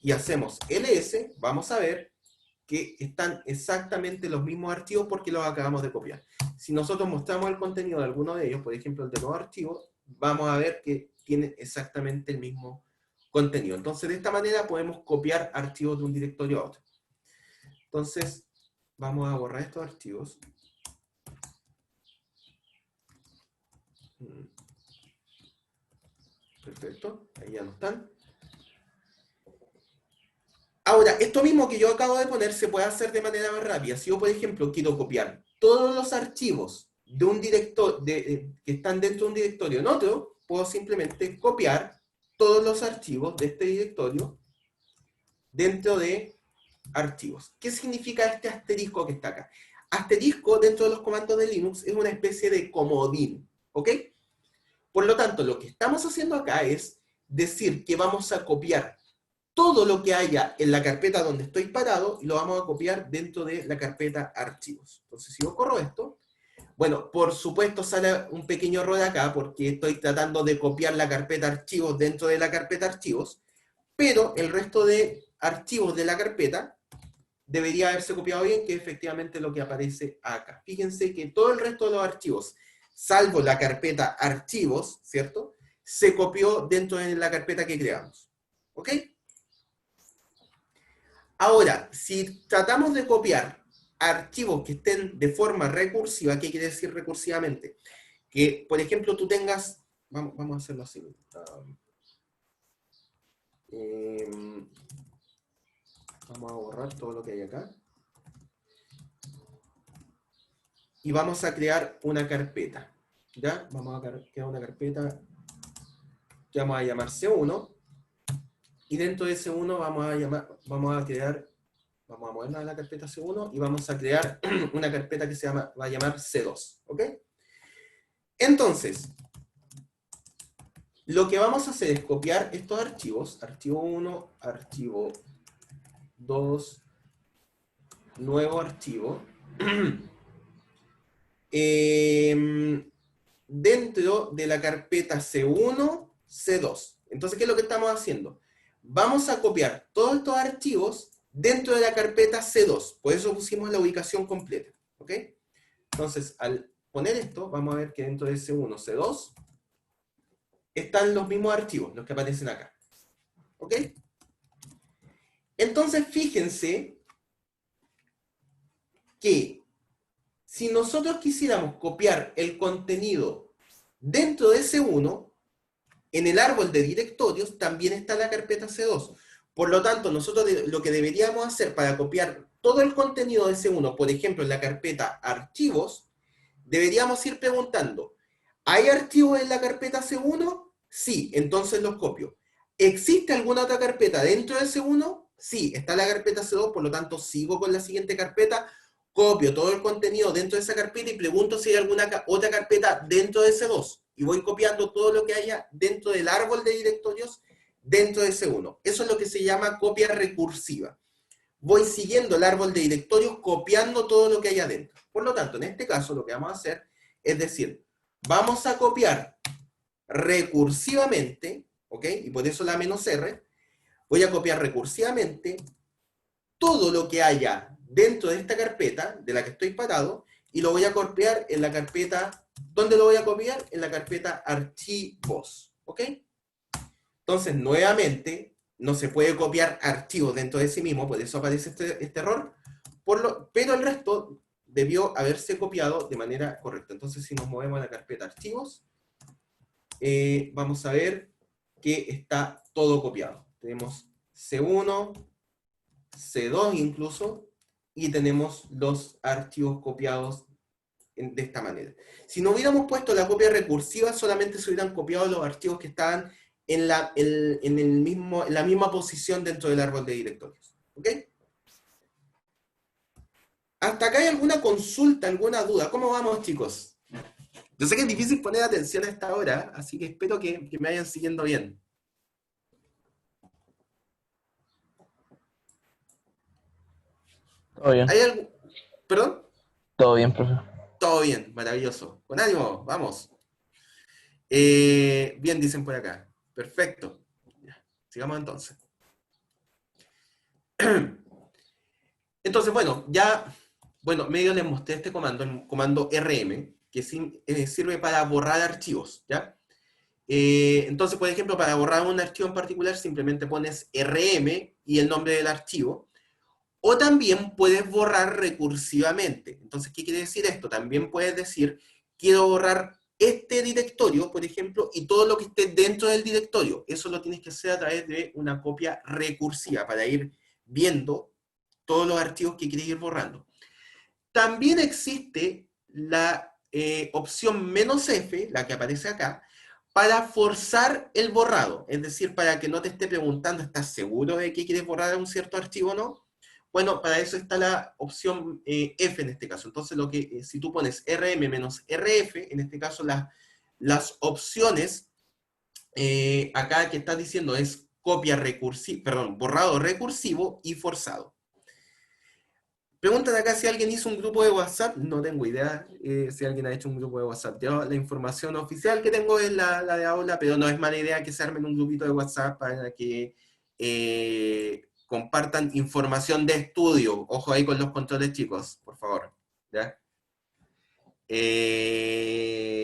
y hacemos ls, vamos a ver que están exactamente los mismos archivos porque los acabamos de copiar. Si nosotros mostramos el contenido de alguno de ellos, por ejemplo el de nuevo archivo, vamos a ver que tienen exactamente el mismo contenido. Entonces de esta manera podemos copiar archivos de un directorio a otro. Entonces vamos a borrar estos archivos. Perfecto, ahí ya no están. Ahora, esto mismo que yo acabo de poner se puede hacer de manera más rápida. Si yo, por ejemplo, quiero copiar todos los archivos de un directorio que están dentro de un directorio en otro, puedo simplemente copiar todos los archivos de este directorio dentro de archivos. ¿Qué significa este asterisco que está acá? Asterisco dentro de los comandos de Linux es una especie de comodín, ¿ok? Por lo tanto, lo que estamos haciendo acá es decir que vamos a copiar todo lo que haya en la carpeta donde estoy parado y lo vamos a copiar dentro de la carpeta archivos. Entonces, si yo corro esto, bueno, por supuesto sale un pequeño error acá porque estoy tratando de copiar la carpeta archivos dentro de la carpeta archivos, pero el resto de archivos de la carpeta debería haberse copiado bien, que es efectivamente lo que aparece acá. Fíjense que todo el resto de los archivos, salvo la carpeta archivos, ¿cierto?, se copió dentro de la carpeta que creamos. ¿Ok? Ahora, si tratamos de copiar archivos que estén de forma recursiva, ¿qué quiere decir recursivamente? Que, por ejemplo, tú tengas... Vamos a hacerlo así. Vamos a borrar todo lo que hay acá. Y vamos a crear una carpeta. ¿Ya? Vamos a crear una carpeta que vamos a llamar C1. Y dentro de C1 vamos a movernos a la carpeta C1 y vamos a crear una carpeta que va a llamar C2. ¿Ok? Entonces, lo que vamos a hacer es copiar estos archivos, archivo 1, archivo 2, nuevo archivo, dentro de la carpeta C1, C2. Entonces, ¿qué es lo que estamos haciendo? Vamos a copiar todos estos archivos dentro de la carpeta C2. Por eso pusimos la ubicación completa. ¿Ok? Entonces, al poner esto, vamos a ver que dentro de C1, C2, están los mismos archivos, los que aparecen acá. ¿Ok? Entonces, fíjense que si nosotros quisiéramos copiar el contenido dentro de C1, en el árbol de directorios también está la carpeta C2. Por lo tanto, nosotros lo que deberíamos hacer para copiar todo el contenido de C1, por ejemplo, en la carpeta archivos, deberíamos ir preguntando, ¿hay archivos en la carpeta C1? Sí, entonces los copio. ¿Existe alguna otra carpeta dentro de C1? Sí, está la carpeta C2, por lo tanto sigo con la siguiente carpeta, copio todo el contenido dentro de esa carpeta y pregunto si hay alguna otra carpeta dentro de C2. Y voy copiando todo lo que haya dentro del árbol de directorios dentro de C1. Eso es lo que se llama copia recursiva. Voy siguiendo el árbol de directorios copiando todo lo que hay adentro. Por lo tanto, en este caso lo que vamos a hacer es decir, vamos a copiar recursivamente, ¿ok? Y por eso la "-r", voy a copiar recursivamente todo lo que haya dentro de esta carpeta de la que estoy parado y lo voy a copiar en la carpeta, ¿dónde lo voy a copiar? En la carpeta archivos, ¿ok? Entonces, nuevamente, no se puede copiar archivos dentro de sí mismo, por eso aparece este error, pero el resto debió haberse copiado de manera correcta. Entonces, si nos movemos a la carpeta archivos, vamos a ver que está todo copiado. Tenemos C1, C2 incluso, y tenemos los archivos copiados de esta manera. Si no hubiéramos puesto la copia recursiva, solamente se hubieran copiado los archivos que estaban en la misma posición dentro del árbol de directorios. ¿Ok? ¿Hasta acá hay alguna consulta, alguna duda? ¿Cómo vamos, chicos? Yo sé que es difícil poner atención a esta hora, así que espero que me vayan siguiendo bien. Todo bien. ¿Hay algo? ¿Perdón? Todo bien, profe. Todo bien, maravilloso. Con ánimo, vamos. Bien, dicen por acá. Perfecto. Ya, sigamos entonces. Entonces, bueno, medio les mostré este comando, el comando rm, que sirve para borrar archivos, ¿ya? Entonces, por ejemplo, para borrar un archivo en particular, simplemente pones rm y el nombre del archivo, o también puedes borrar recursivamente. Entonces, ¿qué quiere decir esto? También puedes decir, quiero borrar este directorio, por ejemplo, y todo lo que esté dentro del directorio. Eso lo tienes que hacer a través de una copia recursiva, para ir viendo todos los archivos que quieres ir borrando. También existe la opción "-f", la que aparece acá, para forzar el borrado. Es decir, para que no te esté preguntando, ¿estás seguro de que quieres borrar un cierto archivo o no? Bueno, para eso está la opción F en este caso. Entonces, si tú pones rm-rf, en este caso las opciones acá que estás diciendo es borrado recursivo y forzado. Preguntan acá si alguien hizo un grupo de WhatsApp. No tengo idea si alguien ha hecho un grupo de WhatsApp. Yo, la información oficial que tengo es la de aula, pero no es mala idea que se armen un grupito de WhatsApp para que compartan información de estudio. Ojo ahí con los controles, chicos, por favor. ¿Ya?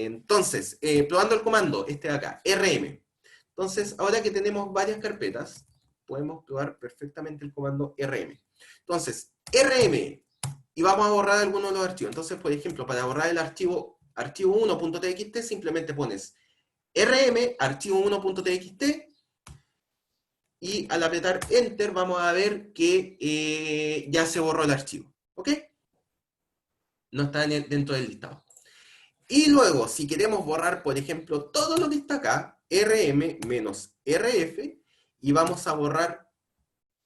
Entonces, probando el comando, este de acá, rm. Entonces, ahora que tenemos varias carpetas, podemos probar perfectamente el comando rm. Entonces, rm, y vamos a borrar algunos de los archivos. Entonces, por ejemplo, para borrar el archivo 1.txt, simplemente pones rm, archivo1.txt, y al apretar Enter vamos a ver que ya se borró el archivo. ¿Ok? No está dentro del listado. Y luego, si queremos borrar, por ejemplo, todo lo que está acá, rm-rf, y vamos a borrar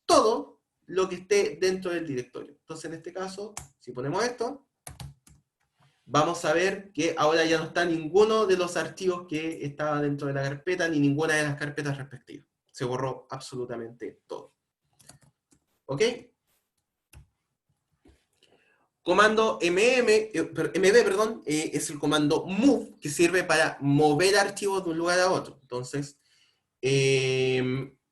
todo lo que esté dentro del directorio. Entonces, en este caso, si ponemos esto, vamos a ver que ahora ya no está ninguno de los archivos que estaba dentro de la carpeta, ni ninguna de las carpetas respectivas. Se borró absolutamente todo. ¿Ok? Comando mv, es el comando move, que sirve para mover archivos de un lugar a otro. Entonces,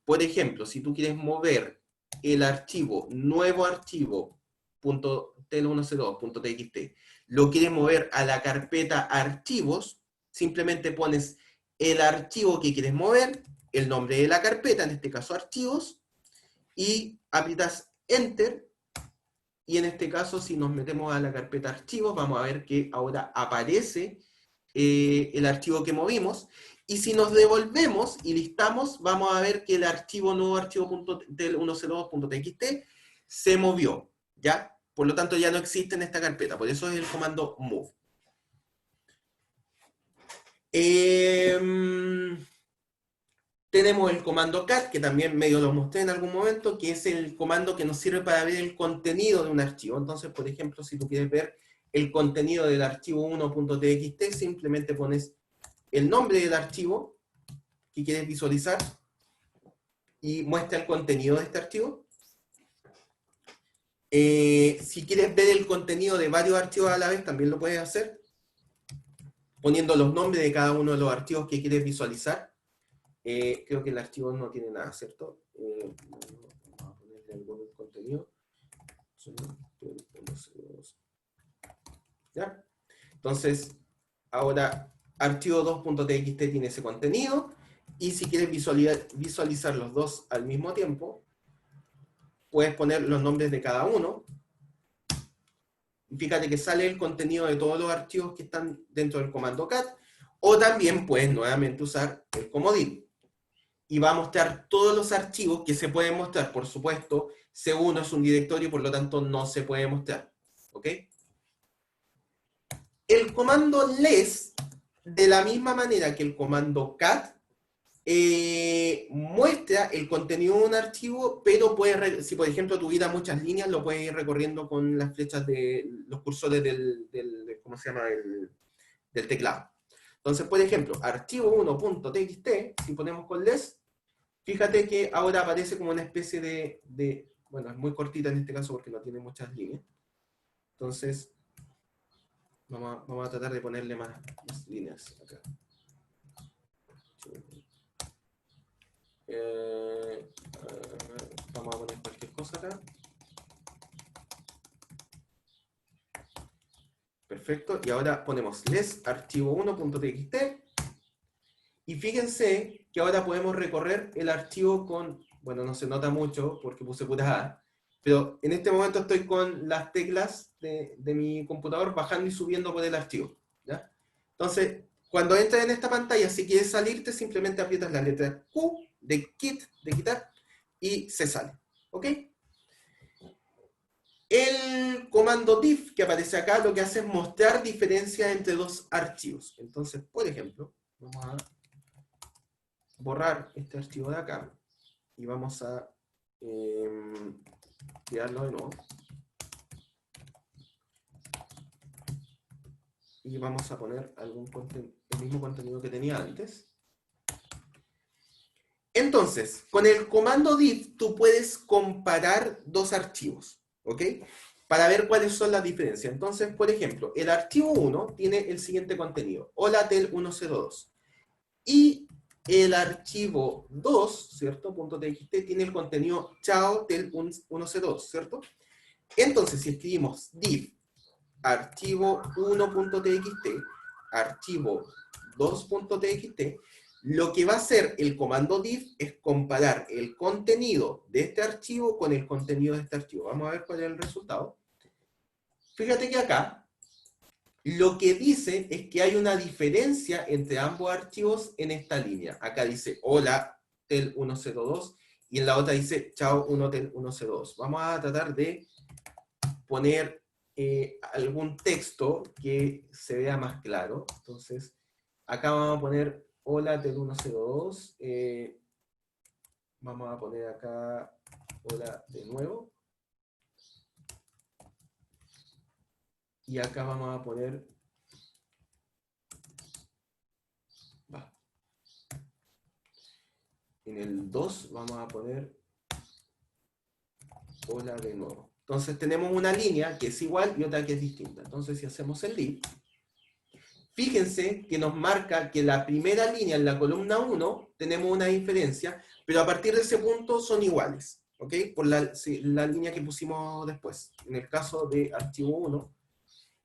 por ejemplo, si tú quieres mover el archivo, nuevo archivo, .tel102.txt, lo quieres mover a la carpeta archivos, simplemente pones el archivo que quieres mover, el nombre de la carpeta, en este caso archivos, y aprietas Enter. Y en este caso, si nos metemos a la carpeta archivos, vamos a ver que ahora aparece el archivo que movimos. Y si nos devolvemos y listamos, vamos a ver que el nuevo archivo.tel102.txt se movió, ¿ya? Por lo tanto, ya no existe en esta carpeta. Por eso es el comando move. Tenemos el comando cat, que también medio lo mostré en algún momento, que es el comando que nos sirve para ver el contenido de un archivo. Entonces, por ejemplo, si tú quieres ver el contenido del archivo 1.txt, simplemente pones el nombre del archivo que quieres visualizar y muestra el contenido de este archivo. Si quieres ver el contenido de varios archivos a la vez, también lo puedes hacer. poniendo los nombres de cada uno de los archivos que quieres visualizar. Creo que el archivo no tiene nada, ¿cierto? Vamos a ponerle algún contenido. ¿Ya? Entonces, ahora archivo 2.txt tiene ese contenido, y si quieres visualizar los dos al mismo tiempo, puedes poner los nombres de cada uno. Fíjate que sale el contenido de todos los archivos que están dentro del comando cat, o también puedes nuevamente usar el comodín. Y va a mostrar todos los archivos que se pueden mostrar. Por supuesto, C1 es un directorio, por lo tanto no se puede mostrar. ¿Ok? El comando less, de la misma manera que el comando cat, muestra el contenido de un archivo, pero puede, si por ejemplo tuviera muchas líneas, lo puede ir recorriendo con las flechas de los cursores ¿cómo se llama? Del teclado. Entonces, por ejemplo, archivo 1.txt, si ponemos con less, fíjate que ahora aparece como una especie bueno, es muy cortita en este caso porque no tiene muchas líneas. Entonces, vamos a tratar de ponerle más líneas acá. Vamos a poner cualquier cosa acá. Perfecto, y ahora ponemos less archivo 1.txt, y fíjense que ahora podemos recorrer el archivo con, bueno, no se nota mucho porque puse puras A, pero en este momento estoy con las teclas de mi computador bajando y subiendo por el archivo, ¿ya? Entonces, cuando entres en esta pantalla, si quieres salirte, simplemente aprietas la letra Q de quitar, y se sale, ¿ok? El comando diff que aparece acá lo que hace es mostrar diferencias entre dos archivos. Entonces, por ejemplo, vamos a borrar este archivo de acá y vamos a crearlo de nuevo. Y vamos a poner el mismo contenido que tenía antes. Entonces, con el comando diff tú puedes comparar dos archivos, ¿ok? Para ver cuáles son las diferencias. Entonces, por ejemplo, el archivo 1 tiene el siguiente contenido: hola tel 102. Y el archivo 2, ¿cierto? .txt tiene el contenido chao tel 102, ¿cierto? Entonces, si escribimos diff archivo 1.txt, archivo 2.txt, lo que va a hacer el comando diff es comparar el contenido de este archivo con el contenido de este archivo. Vamos a ver cuál es el resultado. Fíjate que acá lo que dice es que hay una diferencia entre ambos archivos en esta línea. Acá dice hola tel 102 y en la otra dice chao 1 tel 102. Vamos a tratar de poner algún texto que se vea más claro. Entonces, acá vamos a poner hola tel 102. Vamos a poner acá hola de nuevo. Y acá vamos a poner... En el 2 vamos a poner hola de nuevo. Entonces tenemos una línea que es igual y otra que es distinta. Entonces si hacemos el div, fíjense que nos marca que la primera línea en la columna 1 tenemos una diferencia, pero a partir de ese punto son iguales, ¿ok? Por la línea que pusimos después. En el caso de archivo 1,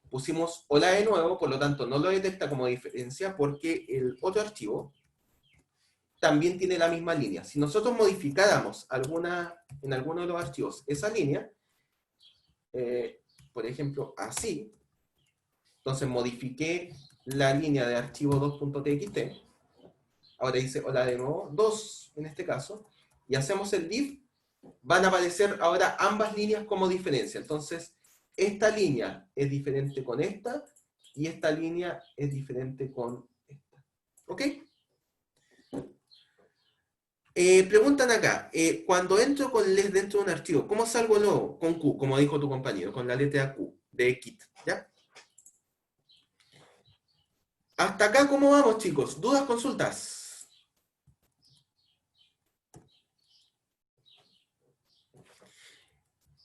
pusimos hola de nuevo, por lo tanto no lo detecta como diferencia porque el otro archivo también tiene la misma línea. Si nosotros modificáramos en alguno de los archivos esa línea, por ejemplo, así, entonces modifiqué la línea de archivo 2.txt, ahora dice hola de nuevo, 2 en este caso, y hacemos el div, van a aparecer ahora ambas líneas como diferencia. Entonces, esta línea es diferente con esta, y esta línea es diferente con esta. ¿Ok? Preguntan acá, cuando entro con less dentro de un archivo, ¿cómo salgo luego? Con Q, como dijo tu compañero, con la letra Q, de Kit, ¿ya? Hasta acá, ¿cómo vamos, chicos? ¿Dudas, consultas?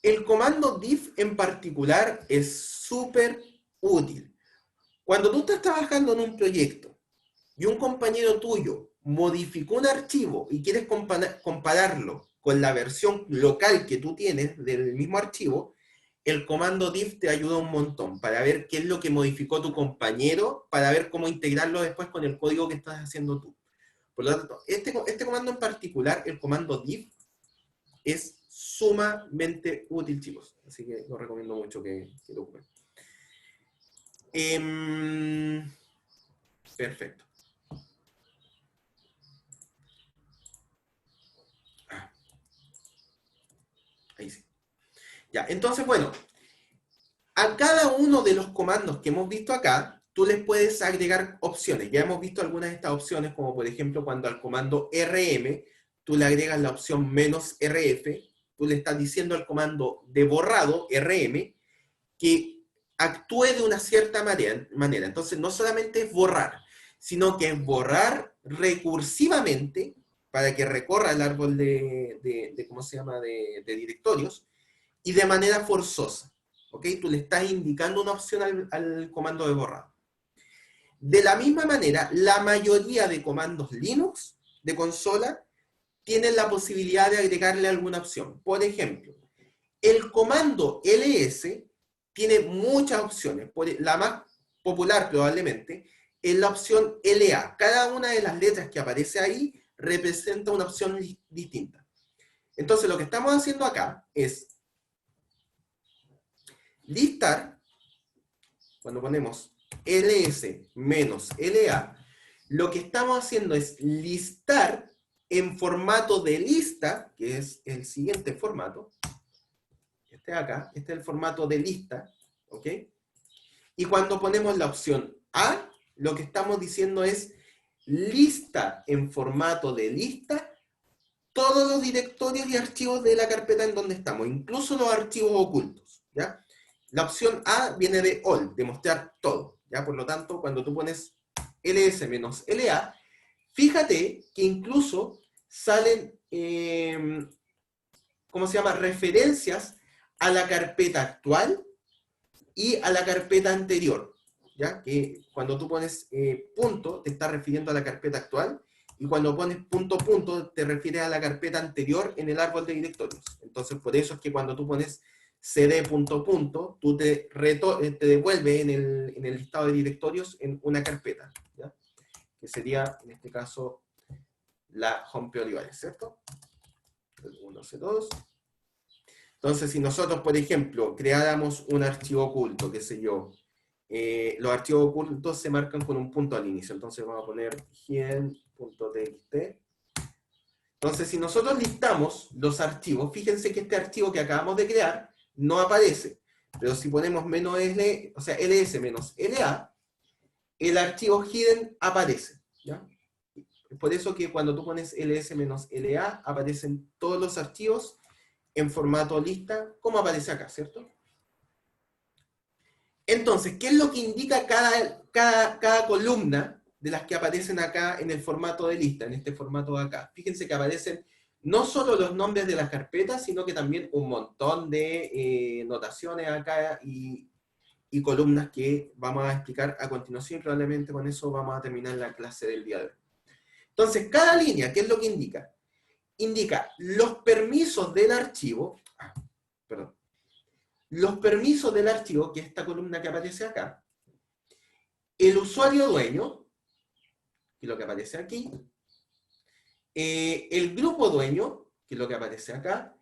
El comando diff en particular es súper útil. Cuando tú estás trabajando en un proyecto y un compañero tuyo modificó un archivo y quieres compararlo con la versión local que tú tienes del mismo archivo, el comando diff te ayuda un montón para ver qué es lo que modificó tu compañero, para ver cómo integrarlo después con el código que estás haciendo tú. Por lo tanto, este comando en particular, el comando diff, es sumamente útil, chicos. Así que lo recomiendo mucho que lo ocupen. Perfecto. Ahí sí. Ya, entonces, bueno, a cada uno de los comandos que hemos visto acá, tú les puedes agregar opciones. Ya hemos visto algunas de estas opciones, como por ejemplo cuando al comando rm, tú le agregas la opción "-rf", tú le estás diciendo al comando de borrado, rm, que actúe de una cierta manera. Entonces, no solamente es borrar, sino que es borrar recursivamente para que recorra el árbol ¿cómo se llama?, de directorios, y de manera forzosa. ¿Ok? Tú le estás indicando una opción al comando de borrado. De la misma manera, la mayoría de comandos Linux de consola tienen la posibilidad de agregarle alguna opción. Por ejemplo, el comando ls tiene muchas opciones. La más popular probablemente es la opción LA. Cada una de las letras que aparece ahí representa una opción distinta. Entonces lo que estamos haciendo acá es listar, cuando ponemos ls-la, lo que estamos haciendo es listar en formato de lista, que es el siguiente formato. Este de acá, este es el formato de lista, ¿ok? Y cuando ponemos la opción A, lo que estamos diciendo es lista en formato de lista todos los directorios y archivos de la carpeta en donde estamos, incluso los archivos ocultos, ¿ya? La opción A viene de all, de mostrar todo, ¿ya? Por lo tanto, cuando tú pones ls-la, fíjate que incluso salen, ¿cómo se llama?, referencias a la carpeta actual y a la carpeta anterior, ¿ya? Que cuando tú pones punto, te está refiriendo a la carpeta actual, y cuando pones punto punto, te refieres a la carpeta anterior en el árbol de directorios. Entonces, por eso es que cuando tú pones cd punto punto, tú te devuelve en el listado de directorios en una carpeta, ¿ya? Que sería, en este caso, la Home Olivares, ¿cierto? El 1C2. Entonces, si nosotros, por ejemplo, creáramos un archivo oculto, qué sé yo, los archivos ocultos se marcan con un punto al inicio. Entonces vamos a poner hien.txt. Entonces, si nosotros listamos los archivos, fíjense que este archivo que acabamos de crear no aparece. Pero si ponemos -l, o sea, ls-la, el archivo hidden aparece, ¿ya? Es por eso que cuando tú pones ls-la, aparecen todos los archivos en formato lista, como aparece acá, ¿cierto? Entonces, ¿qué es lo que indica cada columna de las que aparecen acá en el formato de lista, en este formato de acá? Fíjense que aparecen no solo los nombres de las carpetas, sino que también un montón de notaciones acá y columnas que vamos a explicar a continuación, y probablemente con eso vamos a terminar la clase del día de hoy. Entonces, cada línea, ¿qué es lo que indica? Indica los permisos del archivo, los permisos del archivo, que es esta columna que aparece acá, el usuario dueño, que es lo que aparece aquí, el grupo dueño, que es lo que aparece acá,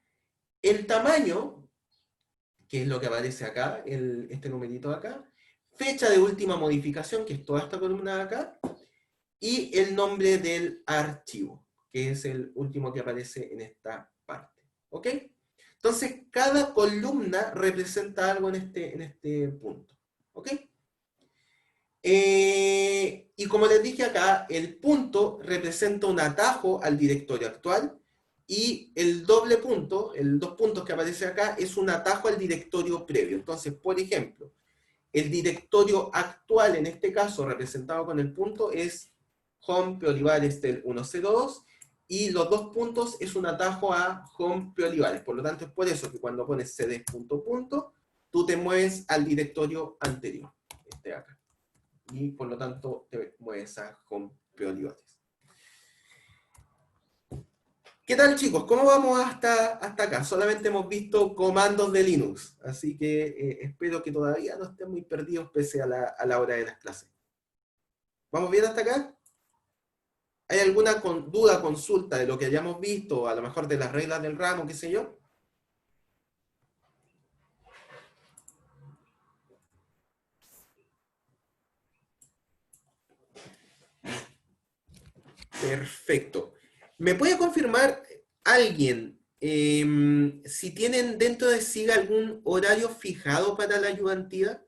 el tamaño, que es lo que aparece acá, este numerito de acá, fecha de última modificación, que es toda esta columna de acá, y el nombre del archivo, que es el último que aparece en esta parte. ¿Ok? Entonces, cada columna representa algo en este punto. ¿Ok? Y como les dije acá, el punto representa un atajo al directorio actual, y el doble punto, el 2 puntos que aparece acá, es un atajo al directorio previo. Entonces, por ejemplo, el directorio actual, en este caso, representado con el punto, es Home Olivares del 102, y los 2 puntos es un atajo a Home Olivares. Por lo tanto, es por eso que cuando pones cd punto punto, tú te mueves al directorio anterior, este de acá. y por lo tanto te mueves a Home Priorities. ¿Qué tal, chicos? ¿Cómo vamos hasta acá? Solamente hemos visto comandos de Linux, así que espero que todavía no estén muy perdidos pese a la hora de las clases. ¿Vamos bien hasta acá? ¿Hay alguna duda, consulta de lo que hayamos visto, a lo mejor de las reglas del ramo, qué sé yo? Perfecto. ¿Me puede confirmar alguien si tienen dentro de SIGA algún horario fijado para la ayudantía?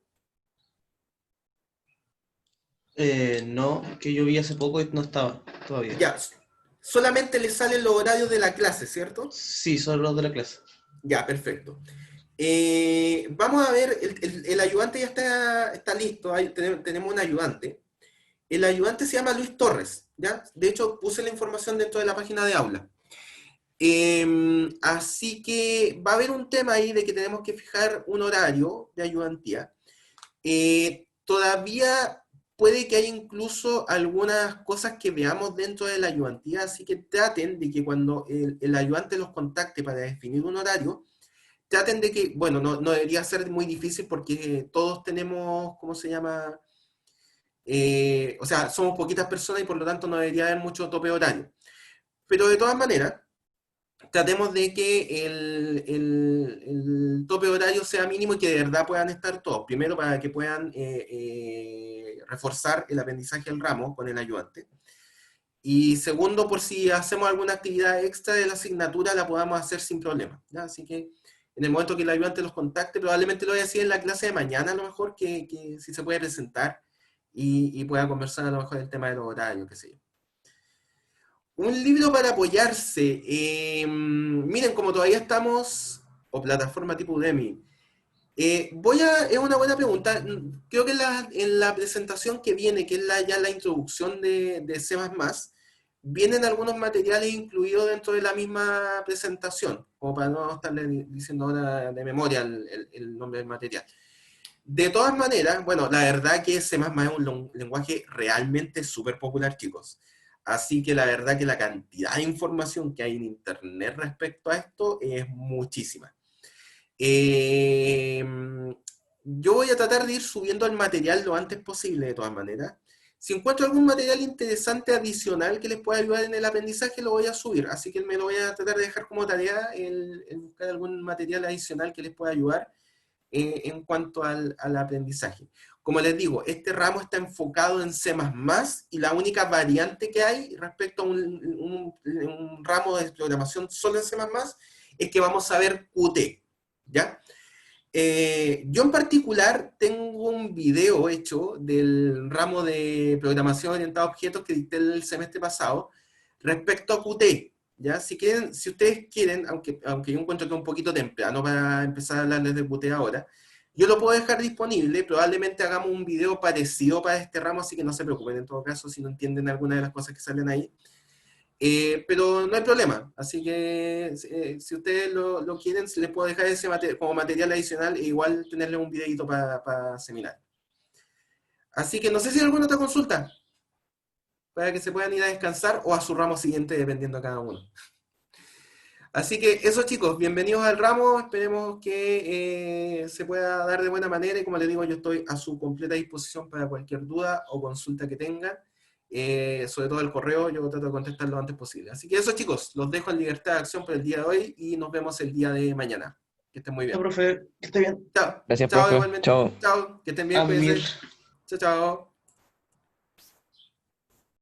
No, que yo vi hace poco y no estaba todavía. Ya, solamente les salen los horarios de la clase, ¿cierto? Sí, son los de la clase. Ya, perfecto. Vamos a ver, el ayudante ya está listo, tenemos un ayudante. El ayudante se llama Luis Torres, ¿ya? De hecho, puse la información dentro de la página de aula. Así que va a haber un tema ahí de que tenemos que fijar un horario de ayudantía. Todavía puede que haya incluso algunas cosas que veamos dentro de la ayudantía, así que traten de que cuando el ayudante los contacte para definir un horario, traten de que, bueno, no debería ser muy difícil porque todos tenemos, ¿cómo se llama? O sea, somos poquitas personas y por lo tanto no debería haber mucho tope horario. Pero de todas maneras, tratemos de que el tope horario sea mínimo y que de verdad puedan estar todos. Primero, para que puedan reforzar el aprendizaje del ramo con el ayudante. Y segundo, por si hacemos alguna actividad extra de la asignatura, la podamos hacer sin problema, ¿ya? Así que en el momento que el ayudante los contacte, probablemente lo voy a decir en la clase de mañana, a lo mejor, que si se puede presentar y pueda conversar a lo mejor el tema de los horarios, qué sé yo. Un libro para apoyarse. Miren, como todavía estamos, o plataforma tipo Udemy, es una buena pregunta. Creo que en la presentación que viene, que es ya la introducción de C++, vienen algunos materiales incluidos dentro de la misma presentación, como para no estarle diciendo ahora de memoria el nombre del material. De todas maneras, bueno, la verdad que C++ es un lenguaje realmente súper popular, chicos. Así que la verdad que la cantidad de información que hay en internet respecto a esto es muchísima. Yo voy a tratar de ir subiendo el material lo antes posible, de todas maneras. Si encuentro algún material interesante adicional que les pueda ayudar en el aprendizaje, lo voy a subir. Así que me lo voy a tratar de dejar como tarea el buscar algún material adicional que les pueda ayudar en cuanto al aprendizaje. Como les digo, este ramo está enfocado en C++ y la única variante que hay respecto a un ramo de programación solo en C++ es que vamos a ver Qt, ¿ya? Yo en particular tengo un video hecho del ramo de programación orientada a objetos que dicté el semestre pasado respecto a Qt, ¿ya? Si ustedes quieren, aunque yo encuentro que es un poquito temprano para empezar a hablarles de Qt ahora, yo lo puedo dejar disponible, probablemente hagamos un video parecido para este ramo, así que no se preocupen en todo caso si no entienden alguna de las cosas que salen ahí. Pero no hay problema, así que si ustedes lo quieren, les puedo dejar ese como material adicional e igual tenerle un videito para seminar. Así que no sé si hay alguna otra consulta para que se puedan ir a descansar o a su ramo siguiente, dependiendo de cada uno. Así que eso, chicos, bienvenidos al ramo, esperemos que se pueda dar de buena manera y como les digo, yo estoy a su completa disposición para cualquier duda o consulta que tengan. Sobre todo el correo, yo trato de contestar lo antes posible. Así que eso, chicos, los dejo en libertad de acción por el día de hoy y nos vemos el día de mañana. Que estén muy bien. Chao, profe, que esté bien. Chao. Gracias, Chao, profe. igualmente. Chao. Chao. Que estén bien, Admir. cuídense. Chao, chao.